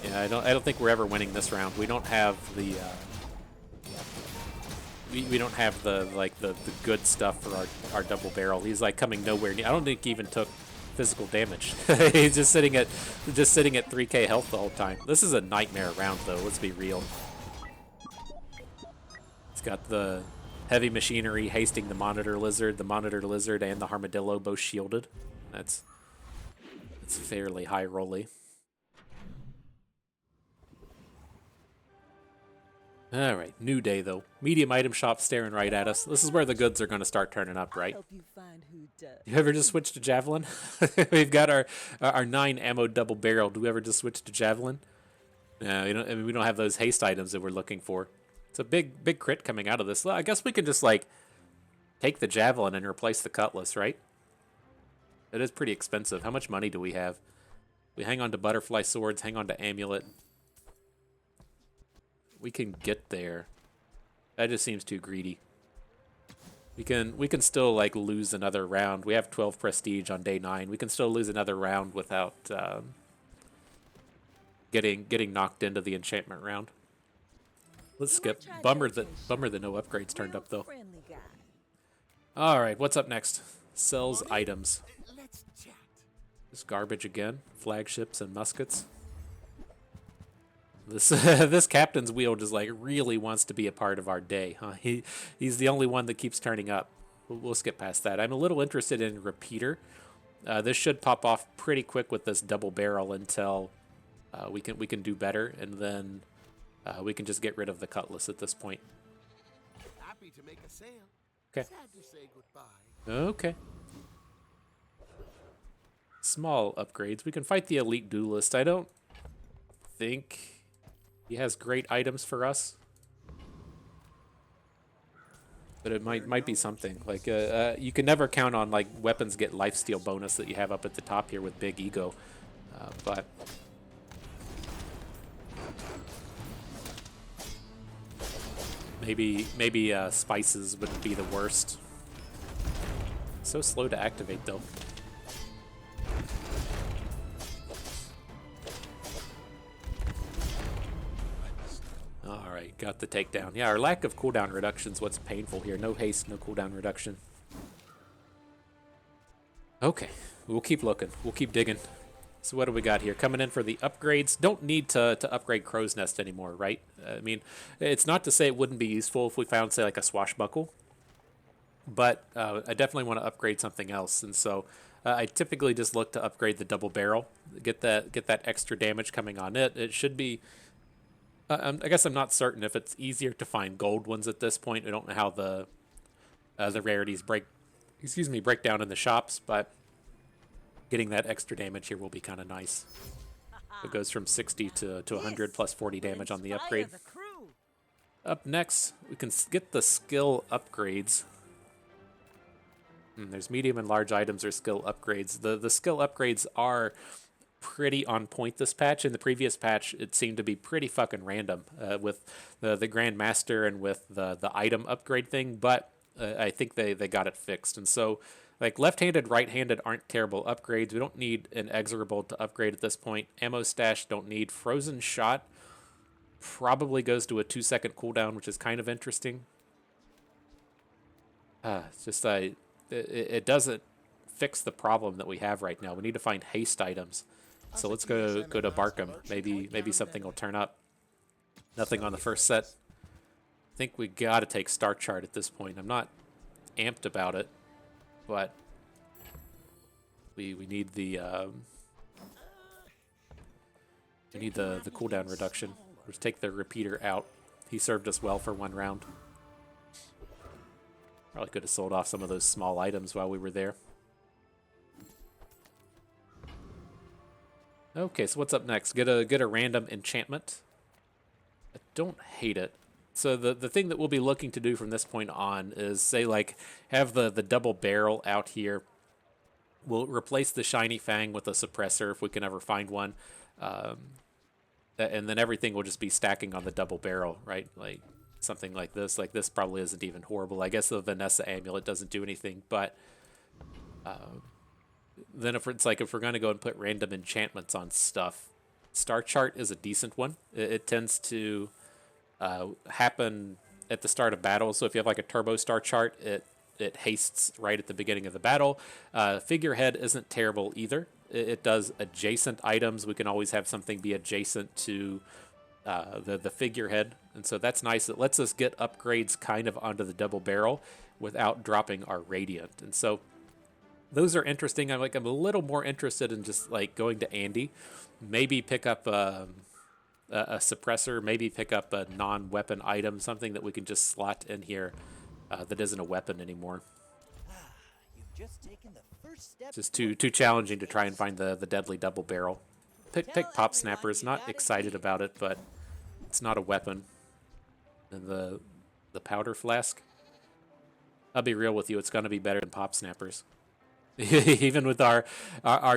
Yeah, I don't think we're ever winning this round. We don't have the we don't have the the good stuff for our double barrel. He's like coming nowhere near. I don't think he even took physical damage. He's just sitting at 3k health the whole time. This is a nightmare round though. Let's be real. It's got the heavy machinery hasting the monitor lizard, and the armadillo both shielded. That's fairly high rolly. All right, new day though. Medium item shop staring right at us. This is where the goods are going to start turning up, right? Help you find who does. You ever just switch to javelin? We've got our 9 ammo double barrel. Do we ever just switch to javelin? No, we don't have those haste items that we're looking for. It's a big crit coming out of this. I guess we can just like take the javelin and replace the cutlass, right? It is pretty expensive. How much money do we have? We hang on to butterfly swords, hang on to amulet. We can get there. That just seems too greedy. We can still like lose another round. We have 12 prestige on day 9. We can still lose another round without getting knocked into the enchantment round. Let's skip. Bummer that no upgrades turned up though. Friendly guy. All right, what's up next? Sells items. Let's chat. This garbage again. Flagships and muskets. This this captain's wheel just like really wants to be a part of our day, huh? He's the only one that keeps turning up. We'll skip past that. I'm a little interested in repeater. This should pop off pretty quick with this double barrel until we can do better, and then we can just get rid of the cutlass at this point. Happy to make a sale. Okay. Sad to say goodbye. Okay. Small upgrades. We can fight the elite duelist. I don't think he has great items for us, but it might be something. Like you can never count on like weapons get lifesteal bonus that you have up at the top here with big ego, but maybe spices wouldn't be the worst. So slow to activate though. Alright, got the takedown. Yeah, our lack of cooldown reduction is what's painful here. No haste, no cooldown reduction. Okay, we'll keep looking. We'll keep digging. So what do we got here? Coming in for the upgrades. Don't need to upgrade Crow's Nest anymore, right? I mean, it's not to say it wouldn't be useful if we found, say, like a swashbuckle. But I definitely want to upgrade something else. And so I typically just look to upgrade the double barrel. Get that extra damage coming on it. It should be... I guess I'm not certain if it's easier to find gold ones at this point. I don't know how the rarities break down in the shops, but getting that extra damage here will be kind of nice. It goes from 60 to 100 plus 40 damage on the upgrade. Up next, we can get the skill upgrades. There's medium and large items or skill upgrades. The skill upgrades are pretty on point this patch. In the previous patch, it seemed to be pretty fucking random with the Grand Master and with the item upgrade thing, but I think they got it fixed. And so, like, left-handed, right-handed aren't terrible upgrades. We don't need an Exorable to upgrade at this point. Ammo Stash don't need. Frozen Shot probably goes to a 2-second cooldown, which is kind of interesting. It's just it doesn't fix the problem that we have right now. We need to find haste items. So let's go to Barkham. Maybe something will turn up. Nothing on the first set. I think we gotta take Star Chart at this point. I'm not amped about it, but we need the cooldown reduction. Let's take the repeater out. He served us well for one round. Probably could have sold off some of those small items while we were there. Okay, so what's up next? Get a random enchantment. I don't hate it. So the thing that we'll be looking to do from this point on is say like have the double barrel out here. We'll replace the shiny fang with a suppressor if we can ever find one. Um, and then everything will just be stacking on the double barrel, right? Like something like this. Like this probably isn't even horrible. I guess the Vanessa amulet doesn't do anything, but then if it's like if we're going to go and put random enchantments on stuff, Star Chart is a decent one. It tends to happen at the start of battle. So if you have like a turbo Star Chart, it hastes right at the beginning of the battle. Figurehead isn't terrible either. It does adjacent items. We can always have something be adjacent to the figurehead, and so that's nice. It lets us get upgrades kind of onto the double barrel without dropping our radiant, and so those are interesting. I'm a little more interested in just like going to Andy, maybe pick up a suppressor, maybe pick up a non-weapon item, something that we can just slot in here that isn't a weapon anymore. You've just taken the first step. Just too challenging to try and find the deadly double barrel. Pick Pop Snappers. Not excited about it, but it's not a weapon. And the powder flask. I'll be real with you. It's gonna be better than Pop Snappers. Even with our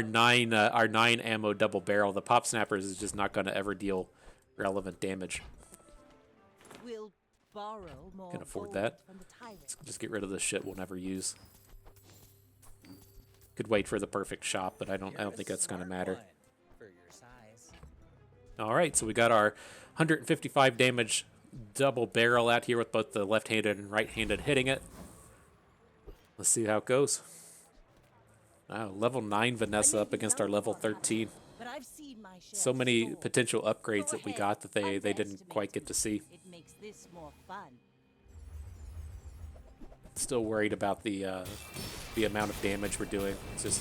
nine ammo double barrel, the Pop Snappers is just not gonna ever deal relevant damage. We'll borrow more Can afford gold that. from the tyrant. Let's just get rid of this shit we'll never use. Could wait for the perfect shop, but I don't think that's gonna matter. For your size. All right, so we got our 155 damage double barrel out here with both the left-handed and right-handed hitting it. Let's see how it goes. Wow, level 9 Vanessa up against our level 13. But I've seen my share So of many swords. potential upgrades Go that we ahead, got that they didn't underestimate quite get to see. It makes this more fun. Still worried about the amount of damage we're doing. It's just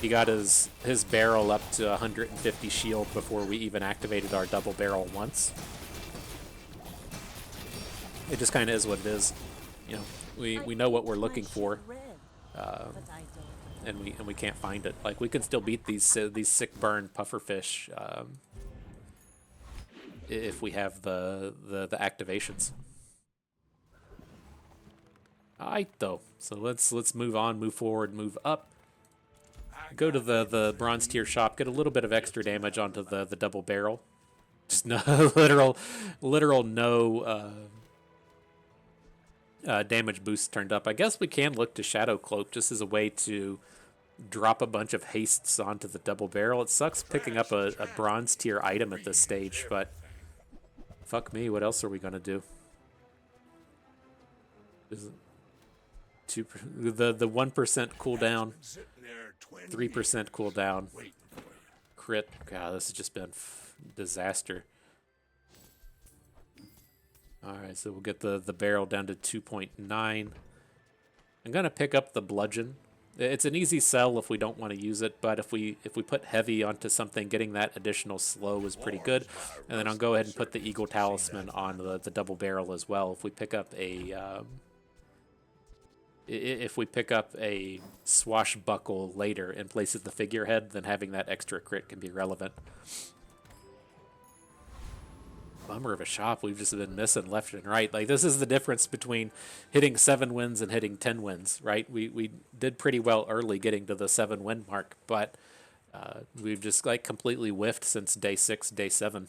he got his barrel up to 150 shield before we even activated our double barrel once. It just kind of is what it is. You know, we know what we're looking for, But I don't. and we can't find it. Like we can still beat these sick burn pufferfish if we have the activations. Alright though, so let's move on, move forward, move up. Go to the bronze tier shop, get a little bit of extra damage onto the double barrel. Just no literal no damage boost turned up. I guess we can look to Shadow Cloak just as a way to drop a bunch of hastes onto the double barrel. It sucks picking up a bronze tier item at this stage, but fuck me, what else are we gonna do? Is it the 1% cooldown, 3% cooldown, crit. God, this has just been disaster. All right, so we'll get the barrel down to 2.9. I'm gonna pick up the bludgeon. It's an easy sell if we don't want to use it, but if we put heavy onto something, getting that additional slow is pretty good. And then I'll go ahead and put the Eagle Talisman on the double barrel as well. If we pick up a swashbuckle later in place of the figurehead, then having that extra crit can be relevant. Bummer of a shop we've just been missing left and right. Like this is the difference between hitting 7 wins and hitting 10 wins, right? We did pretty well early getting to the 7 win mark, but we've just like completely whiffed since day 6, day 7.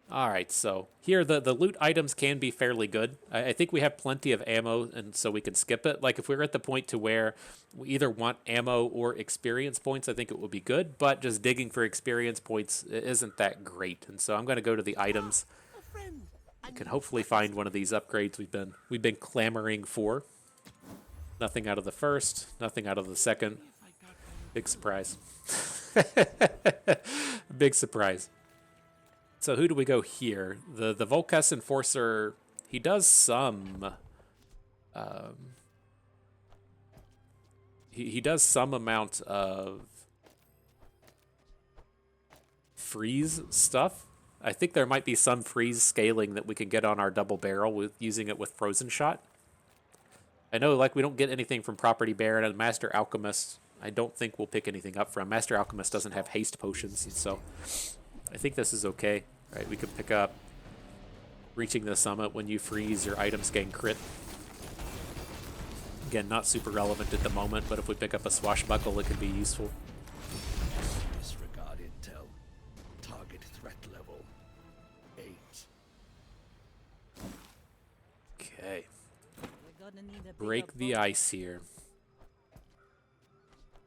All right, so here the loot items can be fairly good. I think we have plenty of ammo, and so we can skip it. Like if we're at the point to where we either want ammo or experience points, I think it would be good. But just digging for experience points isn't that great, and so I'm going to go to the items. I can hopefully find one of these upgrades we've been clamoring for. Nothing out of the first, nothing out of the second. Big surprise. Big surprise. So who do we go here? The Volcas Enforcer, he does some he does some amount of freeze stuff. I think there might be some freeze scaling that we can get on our double barrel with using it with Frozen Shot. I know like we don't get anything from Property Baron and Master Alchemist. I don't think we'll pick anything up from. Master Alchemist doesn't have haste potions, so I think this is okay. Right, we could pick up Reaching the summit when you freeze, your items gain crit. Again, not super relevant at the moment, but if we pick up a swashbuckle, it could be useful. Disregard intel. Target threat level 8. Okay. We're gonna need a Break bigger the boat. ice here.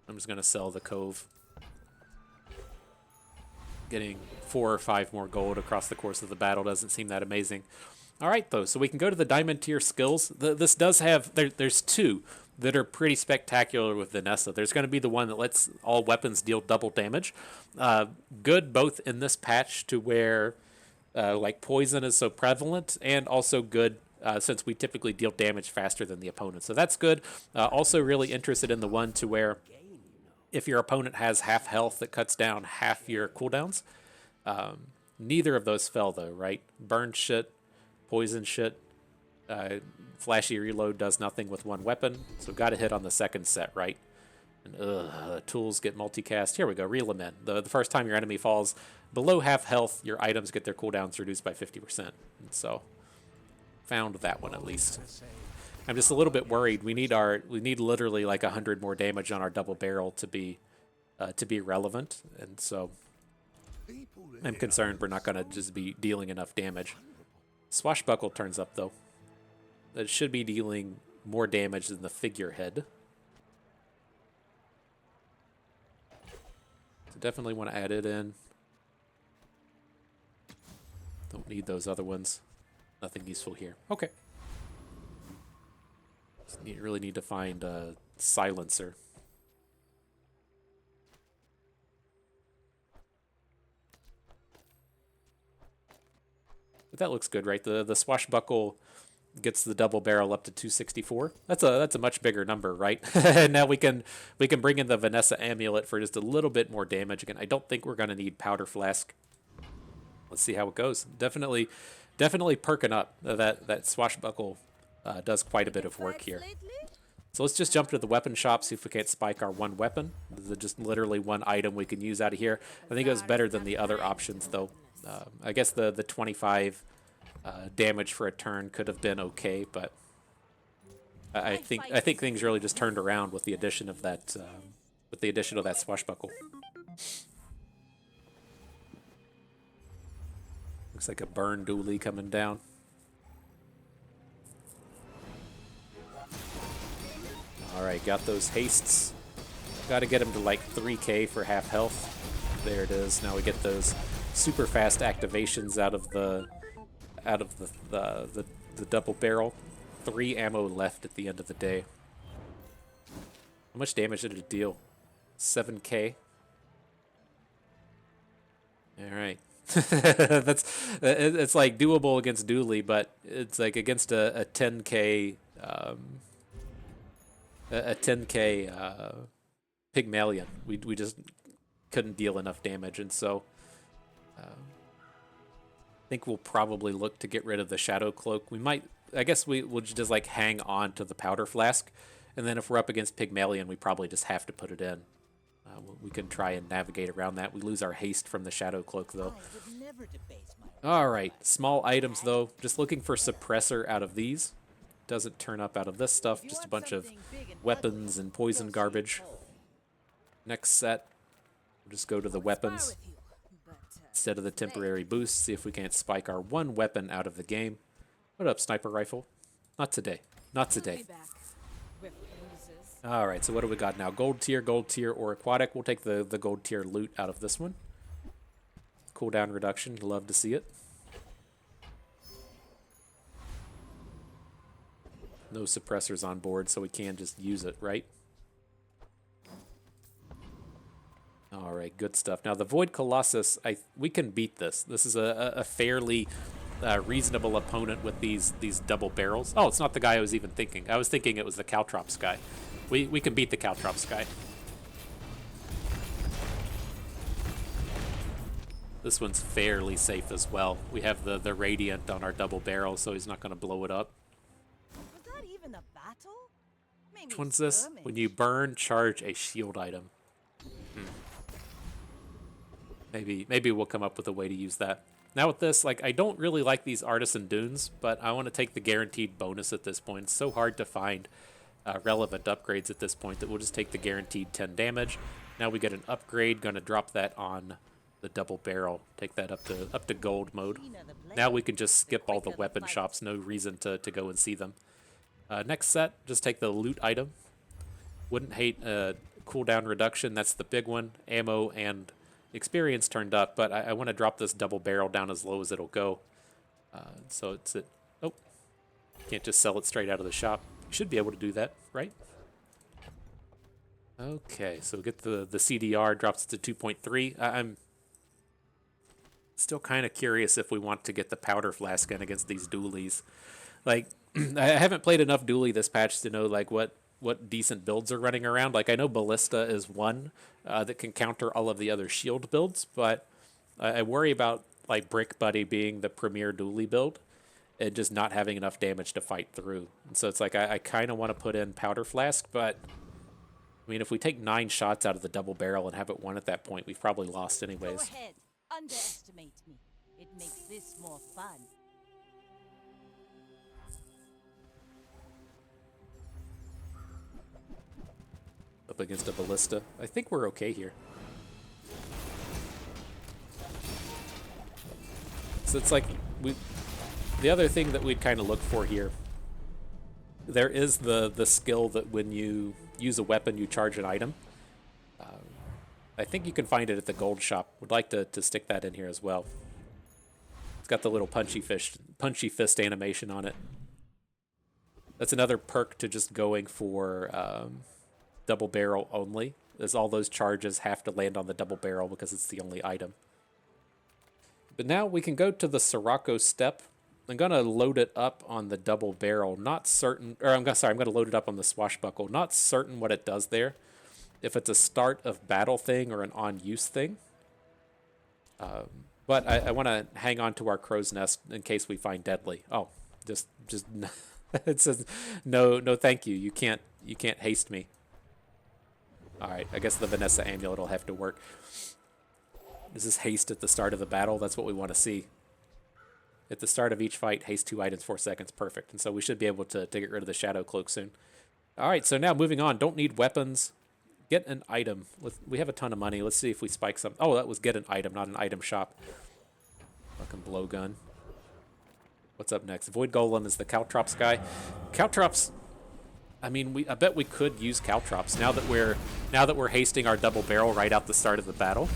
I'm just going to sell the cove. Getting 4 or 5 more gold across the course of the battle doesn't seem that amazing. All right, though, so we can go to the diamond tier skills. This does have, there's 2 that are pretty spectacular with Vanessa. There's going to be the one that lets all weapons deal double damage. Good both in this patch to where like poison is so prevalent, and also good since we typically deal damage faster than the opponent. So that's good. Also really interested in the one to where if your opponent has half health, that cuts down half your cooldowns. Neither of those fell though, right? Burn shit, poison shit. Flashy reload does nothing with one weapon, so got to hit on the second set, right? And tools get multicast. Here we go, reel them in. The first time your enemy falls below half health, your items get their cooldowns reduced by 50%. And so, found that one at least. I'm just a little bit worried. We need literally like 100 more damage on our double barrel to be relevant, and so I'm concerned we're not going to just be dealing enough damage. Swashbuckle turns up though. That should be dealing more damage than the figurehead. So definitely want to add it in. Don't need those other ones. Nothing useful here. Okay. Really need to find a silencer. But that looks good, right? The swashbuckle gets the double barrel up to 264. That's a much bigger number, right? And now we can bring in the Vanessa amulet for just a little bit more damage. Again, I don't think we're gonna need powder flask. Let's see how it goes. Definitely perking up. That swashbuckle does quite a bit of work here. So let's just jump to the weapon shop, see if we can't spike our one weapon. This is just literally one item we can use out of here. I think it was better than the other options, though. I guess the 25 damage for a turn could have been okay, but I think things really just turned around with the addition of that swashbuckle. Looks like a burn dually coming down. All right, got those hastes. Got to get him to like 3k for half health. There it is. Now we get those super fast activations out of the double barrel. 3 ammo left at the end of the day. How much damage did it deal? 7k. All right. It's like doable against Dooley, but it's like against a 10k a 10k Pygmalion. We just couldn't deal enough damage, and so I think we'll probably look to get rid of the Shadow Cloak. We might, I guess we'll just like hang on to the Powder Flask, and then if we're up against Pygmalion, we probably just have to put it in. We can try and navigate around that. We lose our haste from the Shadow Cloak, though. All right, small items, though. Just looking for suppressor out of these. Doesn't turn up out of this stuff. Just a bunch of weapons and poison garbage. Next set, we'll just go to the weapons instead of the temporary boost. See if we can't spike our one weapon out of the game. What up, sniper rifle? Not today. Not today. All right, so what do we got now? Gold tier, or aquatic. We'll take the gold tier loot out of this one. Cooldown reduction. Love to see it. No suppressors on board, so we can just use it, right? All right, good stuff. Now, the Void Colossus, we can beat this. This is a fairly reasonable opponent with these double barrels. Oh, it's not the guy I was even thinking. I was thinking it was the Caltrops guy. We can beat the Caltrops guy. This one's fairly safe as well. We have the Radiant on our double barrel, so he's not going to blow it up. Was that even a battle? Maybe Which one's this? skirmish. When you burn, charge a shield item. Maybe we'll come up with a way to use that. Now with this, like, I don't really like these Artisan Dunes, but I want to take the guaranteed bonus at this point. It's so hard to find relevant upgrades at this point that we'll just take the guaranteed 10 damage. Now we get an upgrade, gonna drop that on the double barrel, take that up to gold mode. Now we can just skip all the weapon shops, no reason to go and see them. Next set, just take the loot item. Wouldn't hate cooldown reduction, that's the big one. Ammo and experience turned up, but I want to drop this double barrel down as low as it'll go. So it's at, oh, can't just sell it straight out of the shop. You should be able to do that, right? Okay, so get the CDR, drops it to 2.3. I'm still kind of curious if we want to get the powder flask in against these dualies. Like, I haven't played enough dually this patch to know like what decent builds are running around. Like, I know Ballista is one that can counter all of the other shield builds, but I worry about like Brick Buddy being the premier dually build and just not having enough damage to fight through. And so it's like I kind of want to put in powder flask, but I mean, if we take 9 shots out of the double barrel and have it won at that point, we've probably lost anyways. Go ahead. Underestimate me. It makes this more fun. Up against a Ballista. I think we're okay here. So it's like, the other thing that we'd kind of look for here, there is the skill that when you use a weapon, you charge an item. I think you can find it at the gold shop. Would like to stick that in here as well. It's got the little punchy fist animation on it. That's another perk to just going for double barrel only, is all those charges have to land on the double barrel because it's the only item. But now we can go to the Sirocco step. I'm gonna load it up on the double barrel. Not certain, or I'm gonna load it up on the swashbuckle. Not certain what it does there. If it's a start of battle thing or an on use thing. But I want to hang on to our crow's nest in case we find deadly. Oh, just it says no, thank you. You can't haste me. All right, I guess the Vanessa amulet will have to work. Is this haste at the start of the battle? That's what we want to see. At the start of each fight, haste 2 items 4 seconds. Perfect. And so we should be able to get rid of the shadow cloak soon. All right, so now moving on. Don't need weapons. Get an item. We have a ton of money. Let's see if we spike some. Oh, that was get an item, not an item shop. Fucking blowgun. What's up next? Void Golem is the Caltrops guy. Caltrops, I mean, I bet we could use Caltrops now that we're hasting our double barrel right out the start of the battle.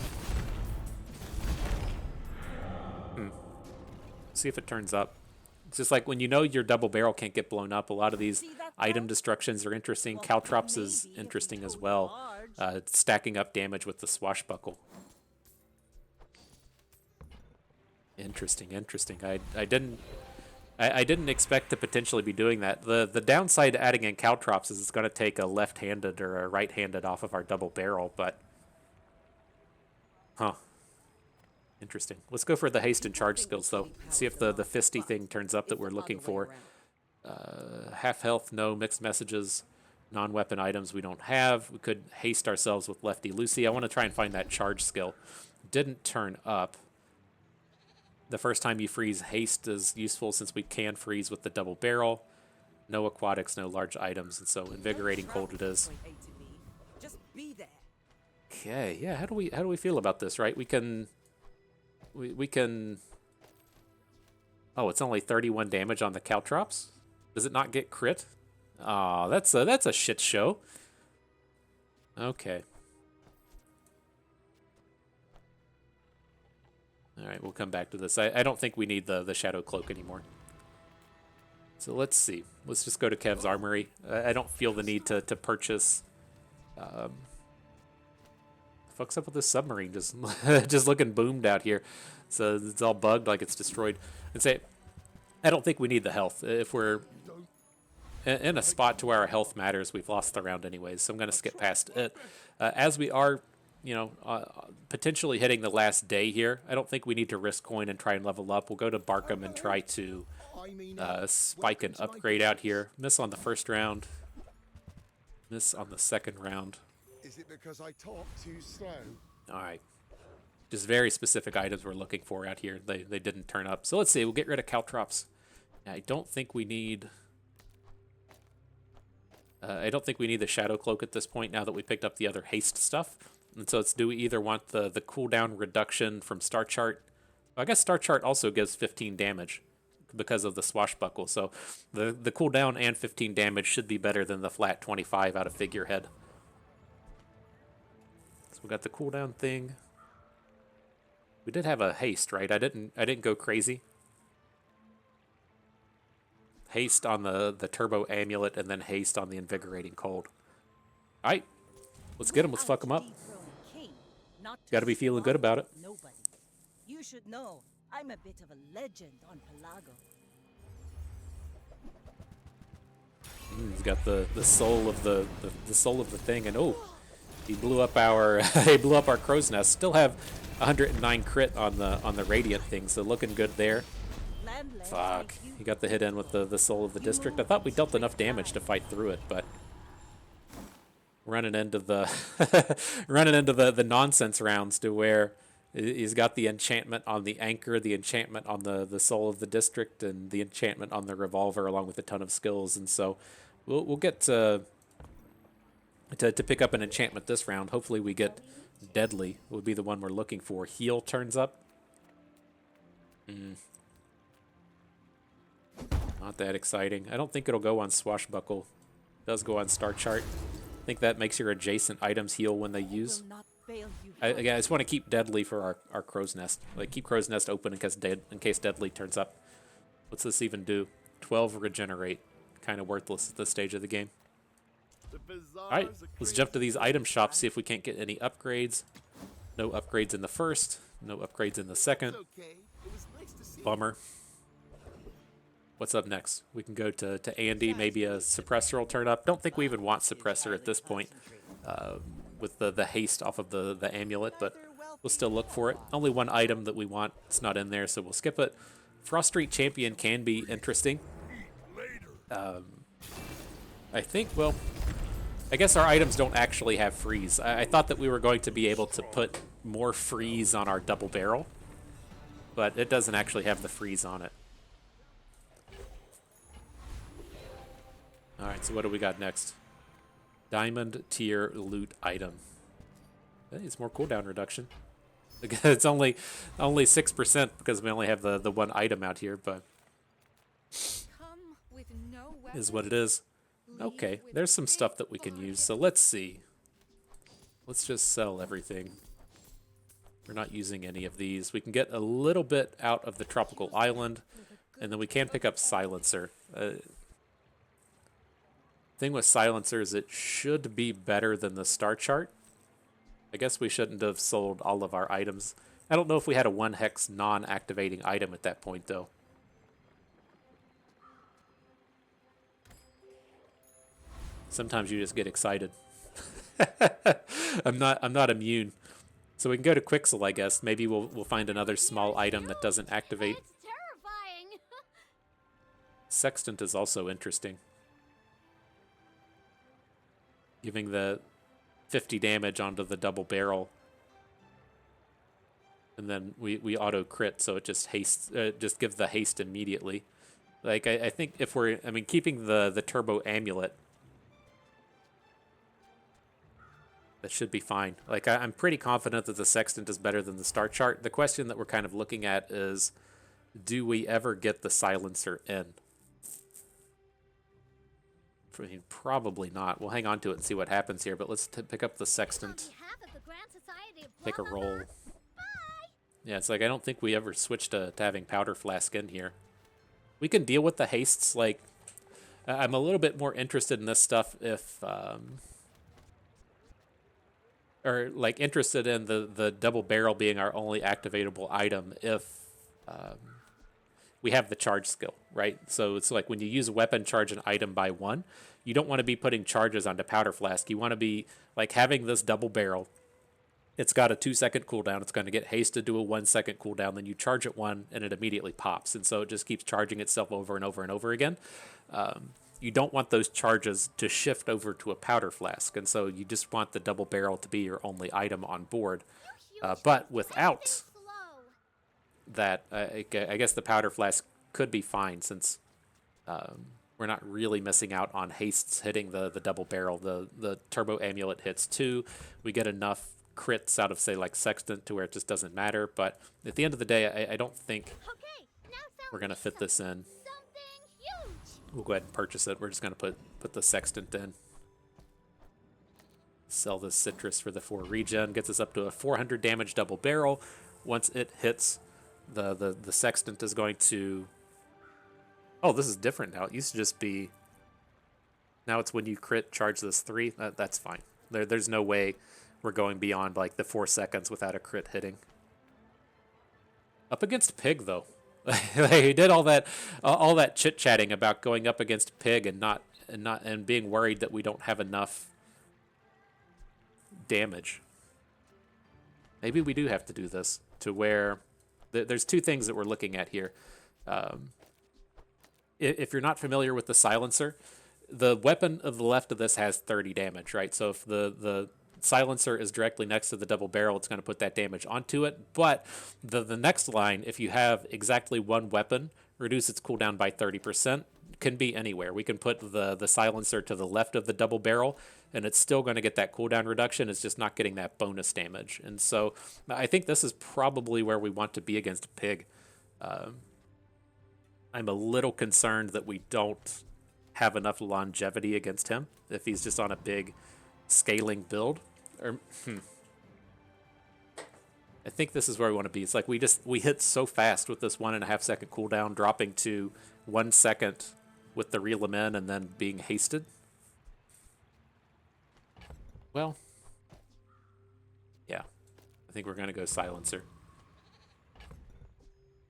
See if it turns up. It's just like when you know your double barrel can't get blown up, a lot of these item destructions are interesting. Caltrops is interesting as well. It's stacking up damage with the swashbuckle. Interesting. I didn't expect to potentially be doing that. The downside to adding in Caltrops is it's going to take a left-handed or a right-handed off of our double barrel, but interesting. Let's go for the haste and charge skills, though. See if the fisty thing turns up that we're looking for. Half health, no. Mixed messages, non-weapon items we don't have. We could haste ourselves with Lefty Lucy. I want to try and find that charge skill. Didn't turn up. The first time you freeze, haste is useful since we can freeze with the double barrel. No aquatics, no large items, and so invigorating cold it is. Just be there. Okay, yeah. How do we feel about this? Right, we can. Oh, it's only 31 damage on the Caltrops. Does it not get crit? Oh, that's a shit show. Okay. All right, we'll come back to this. I don't think we need the Shadow Cloak anymore. So let's see. Let's just go to Kev's Armory. I don't feel the need to purchase. Fuck's up with this submarine? Just just looking boomed out here. So it's all bugged, like it's destroyed. And say, I don't think we need the health. If we're in a spot to where our health matters, we've lost the round anyways. So I'm going to skip past it. As we are, potentially hitting the last day here, I don't think we need to risk coin and try and level up. We'll go to Barkham and try to spike an upgrade out here. Miss on the first round. Miss on the second round. Is it because I talk too slow? All right. Just very specific items we're looking for out here. They didn't turn up. So let's see. We'll get rid of caltrops. I don't think we need... I don't think we need the Shadow Cloak at this point now that we picked up the other haste stuff. And so do we either want the cooldown reduction from Star Chart? Well, I guess Star Chart also gives 15 damage because of the swashbuckle. So the cooldown and 15 damage should be better than the flat 25 out of Figurehead. So we got the cooldown thing. We did have a haste, right? I didn't go crazy. Haste on the turbo amulet, and then haste on the invigorating cold. All right, let's get him. Let's fuck him up. Got to be feeling good about it. Nobody. You should know, I'm a bit of a legend on Pelago. He's got the soul of the soul of the thing, and oh, he blew up our he blew up our crow's nest. Still have 109 crit on the radiant thing, so looking good there. Fuck. He got the hit in with the soul of the district. I thought we dealt enough damage to fight through it, but running into the running into the nonsense rounds to where he's got the enchantment on the anchor, the enchantment on the soul of the district, and the enchantment on the revolver, along with a ton of skills. And so we'll get to pick up an enchantment this round. Hopefully we get deadly. Would be the one we're looking for. Heal turns up. Not that exciting. I don't think it'll go on Swashbuckle. It does go on Star Chart. I think that makes your adjacent items heal when they use. Again, I just want to keep Deadly for our Crow's Nest. Like, keep Crow's Nest open in case Deadly turns up. What's this even do? 12 regenerate. Kind of worthless at this stage of the game. Alright, let's jump to these item shops, see if we can't get any upgrades. No upgrades in the first. No upgrades in the second. Bummer. What's up next? We can go to Andy. Maybe a suppressor will turn up. Don't think we even want suppressor at this point with the haste off of the amulet, but we'll still look for it. Only one item that we want. It's not in there, so we'll skip it. Frost Street Champion can be interesting. I think, well, I guess our items don't actually have freeze. I thought that we were going to be able to put more freeze on our double barrel, but it doesn't actually have the freeze on it. Alright, so what do we got next? Diamond tier loot item. Hey, it's more cooldown reduction. It's only 6% because we only have the one item out here, but Come with no is what it is. Okay, there's some stuff that we can use, so let's see. Let's just sell everything. We're not using any of these. We can get a little bit out of the tropical island, and then we can pick up Silencer. Thing with Silencer is it should be better than the Star Chart. I guess we shouldn't have sold all of our items. I don't know if we had a 1-hex non-activating item at that point, though. Sometimes you just get excited. I'm not immune. So we can go to Quixel, I guess. Maybe we'll find another small item that doesn't activate. It's terrifying. Sextant is also interesting. Giving the 50 damage onto the double barrel. And then we auto crit, so it just hastes, just gives the haste immediately. Like, I think if we're, I mean, keeping the turbo amulet, that should be fine. Like, I'm pretty confident that the Sextant is better than the Star Chart. The question that we're kind of looking at is, do we ever get the Silencer in? I mean, probably not. We'll hang on to it and see what happens here, but let's pick up the Sextant. Take a roll. Yeah, it's like, I don't think we ever switched to having Powder Flask in here. We can deal with the hastes. Like, I'm a little bit more interested in this stuff if... or like interested in the double barrel being our only activatable item if we have the charge skill, right? So it's like when you use a weapon, charge an item by 1, you don't want to be putting charges onto Powder Flask. You want to be like having this double barrel. It's got a 2-second cooldown. It's going to get hasted to a 1-second cooldown. Then you charge it 1 and it immediately pops. And so it just keeps charging itself over and over and over again. You don't want those charges to shift over to a Powder Flask, and so you just want the double barrel to be your only item on board. But without that, I guess the powder flask could be fine since we're not really missing out on hastes hitting the double barrel. The turbo amulet hits 2. We get enough crits out of, say, like Sextant to where it just doesn't matter. But at the end of the day, I don't think we're going to fit this in. We'll go ahead and purchase it. We're just going to put the Sextant in. Sell this citrus for the 4 regen. Gets us up to a 400 damage double barrel. Once it hits, the Sextant is going to... Oh, this is different now. It used to just be... Now it's when you crit, charge this 3. That's fine. There's no way we're going beyond like the 4 seconds without a crit hitting. Up against Pig, though. He did all that chit-chatting about going up against Pig and being worried that we don't have enough damage. Maybe we do have to do this to where there's 2 things that we're looking at here. If you're not familiar with the silencer, the weapon of the left of this has 30 damage, right? So if the silencer is directly next to the double barrel, it's going to put that damage onto it. But the next line, if you have exactly 1 weapon, reduce its cooldown by 30%, can be anywhere. We can put the silencer to the left of the double barrel, and it's still going to get that cooldown reduction. It's just not getting that bonus damage. And so I think this is probably where we want to be against Pig. I'm a little concerned that we don't have enough longevity against him if he's just on a big scaling build. I think this is where we want to be. It's like we hit so fast with this 1.5 second cooldown, dropping to 1 second with the reel him in and then being hasted. Well, yeah, I think we're going to go silencer.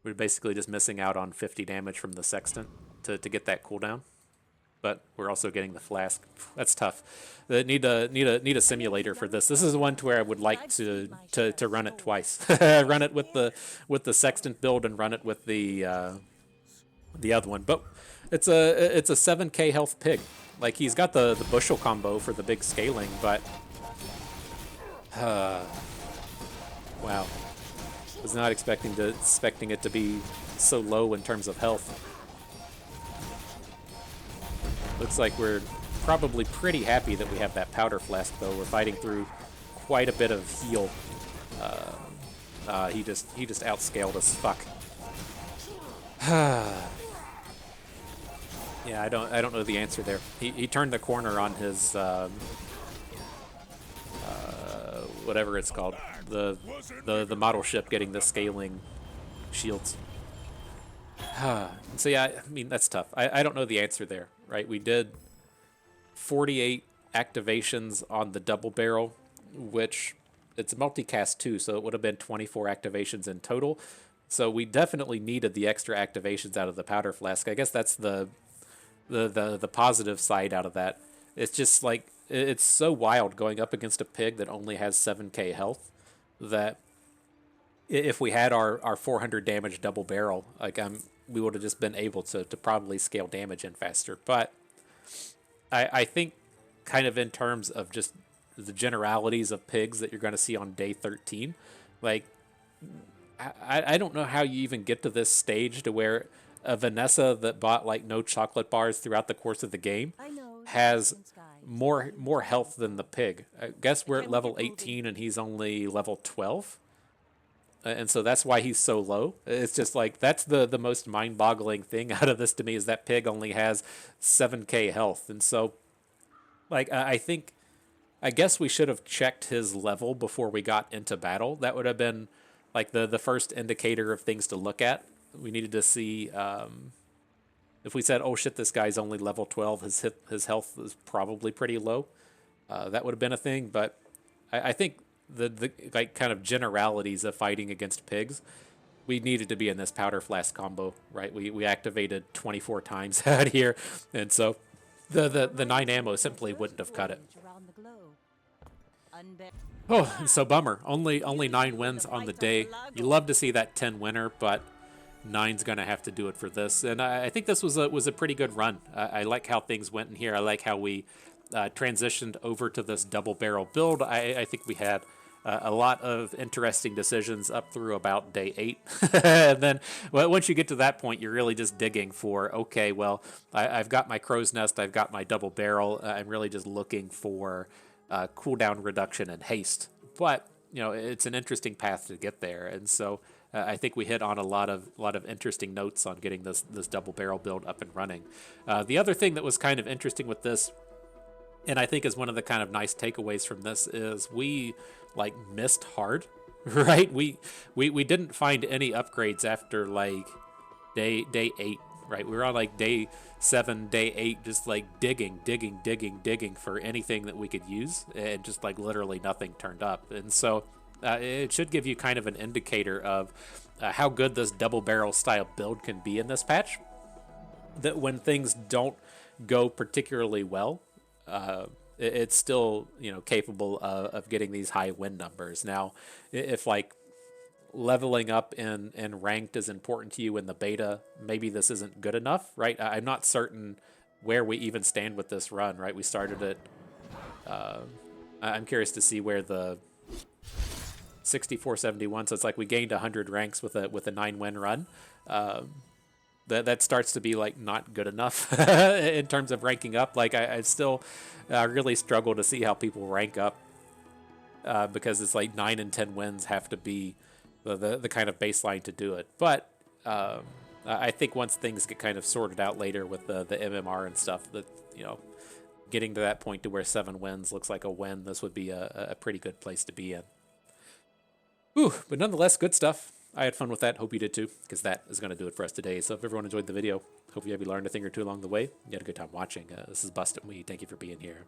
We're basically just missing out on 50 damage from the Sextant to get that cooldown. But we're also getting the flask. That's tough. Need a simulator for this. This is one to where I would like to run it twice. Run it with the Sextant build and run it with the other one. But it's a 7k health Pig. Like, he's got the bushel combo for the big scaling, but wow. Was not expecting it to be so low in terms of health. Looks like we're probably pretty happy that we have that powder flask, though. We're fighting through quite a bit of heal. He just outscaled us. Fuck. Yeah, I don't know the answer there. He turned the corner on his whatever it's called, the model ship getting the scaling shields. So yeah, I mean, that's tough. I don't know the answer there, right? We did 48 activations on the double barrel, which it's a multicast too, so it would have been 24 activations in total. So we definitely needed the extra activations out of the powder flask. I guess that's the positive side out of that. It's just like, it's so wild going up against a Pig that only has 7k health that if we had our 400 damage double barrel, like we would have just been able to probably scale damage in faster. But I think kind of in terms of just the generalities of Pigs that you're going to see on day 13, like I don't know how you even get to this stage to where a Vanessa that bought like no chocolate bars throughout the course of the game has more health than the Pig. I guess we're at level 18 and he's only level 12. And so that's why he's so low. It's just like, that's the most mind-boggling thing out of this to me, is that Pig only has 7k health. And so, like, I guess we should have checked his level before we got into battle. That would have been like the first indicator of things to look at. We needed to see if we said, oh shit, this guy's only level 12, his health is probably pretty low. That would have been a thing. But I think the like kind of generalities of fighting against Pigs, we needed to be in this powder flask combo, right? We activated 24 times out here, and so the 9 ammo simply wouldn't have cut it. Oh, so bummer. Only 9 wins on the day. You love to see that 10 winner, but 9's gonna have to do it for this. And I think this was a pretty good run. I like how things went in here. I like how we transitioned over to this double barrel build. I think we had a lot of interesting decisions up through about day 8. And then once you get to that point, you're really just digging for, okay, well, I've got my crow's nest, I've got my double barrel. I'm really just looking for cooldown reduction and haste. But, it's an interesting path to get there. And so I think we hit on a lot of interesting notes on getting this double barrel build up and running. The other thing that was kind of interesting with this, and I think is one of the kind of nice takeaways from this, is we missed hard, right? We didn't find any upgrades after day 8, right? We were on day 7, day 8, just digging for anything that we could use, and just literally nothing turned up. And so it should give you kind of an indicator of how good this double barrel style build can be in this patch. That when things don't go particularly well, it's still capable of getting these high win numbers. Now, if leveling up and ranked is important to you in the beta, maybe this isn't good enough, right? I'm not certain where we even stand with this run, right? We started it. I'm curious to see where the 6471. So it's we gained 100 ranks with a 9-win run. That starts to be not good enough in terms of ranking up. I still really struggle to see how people rank up because it's 9 and 10 wins have to be the kind of baseline to do it. But I think once things get kind of sorted out later with the MMR and stuff, that getting to that point to where 7 wins looks like a win, this would be a pretty good place to be in. Ooh, but nonetheless, good stuff. I had fun with that. Hope you did too, because that is going to do it for us today. So if everyone enjoyed the video, hope you learned a thing or two along the way. You had a good time watching. This is Bustin'. We thank you for being here.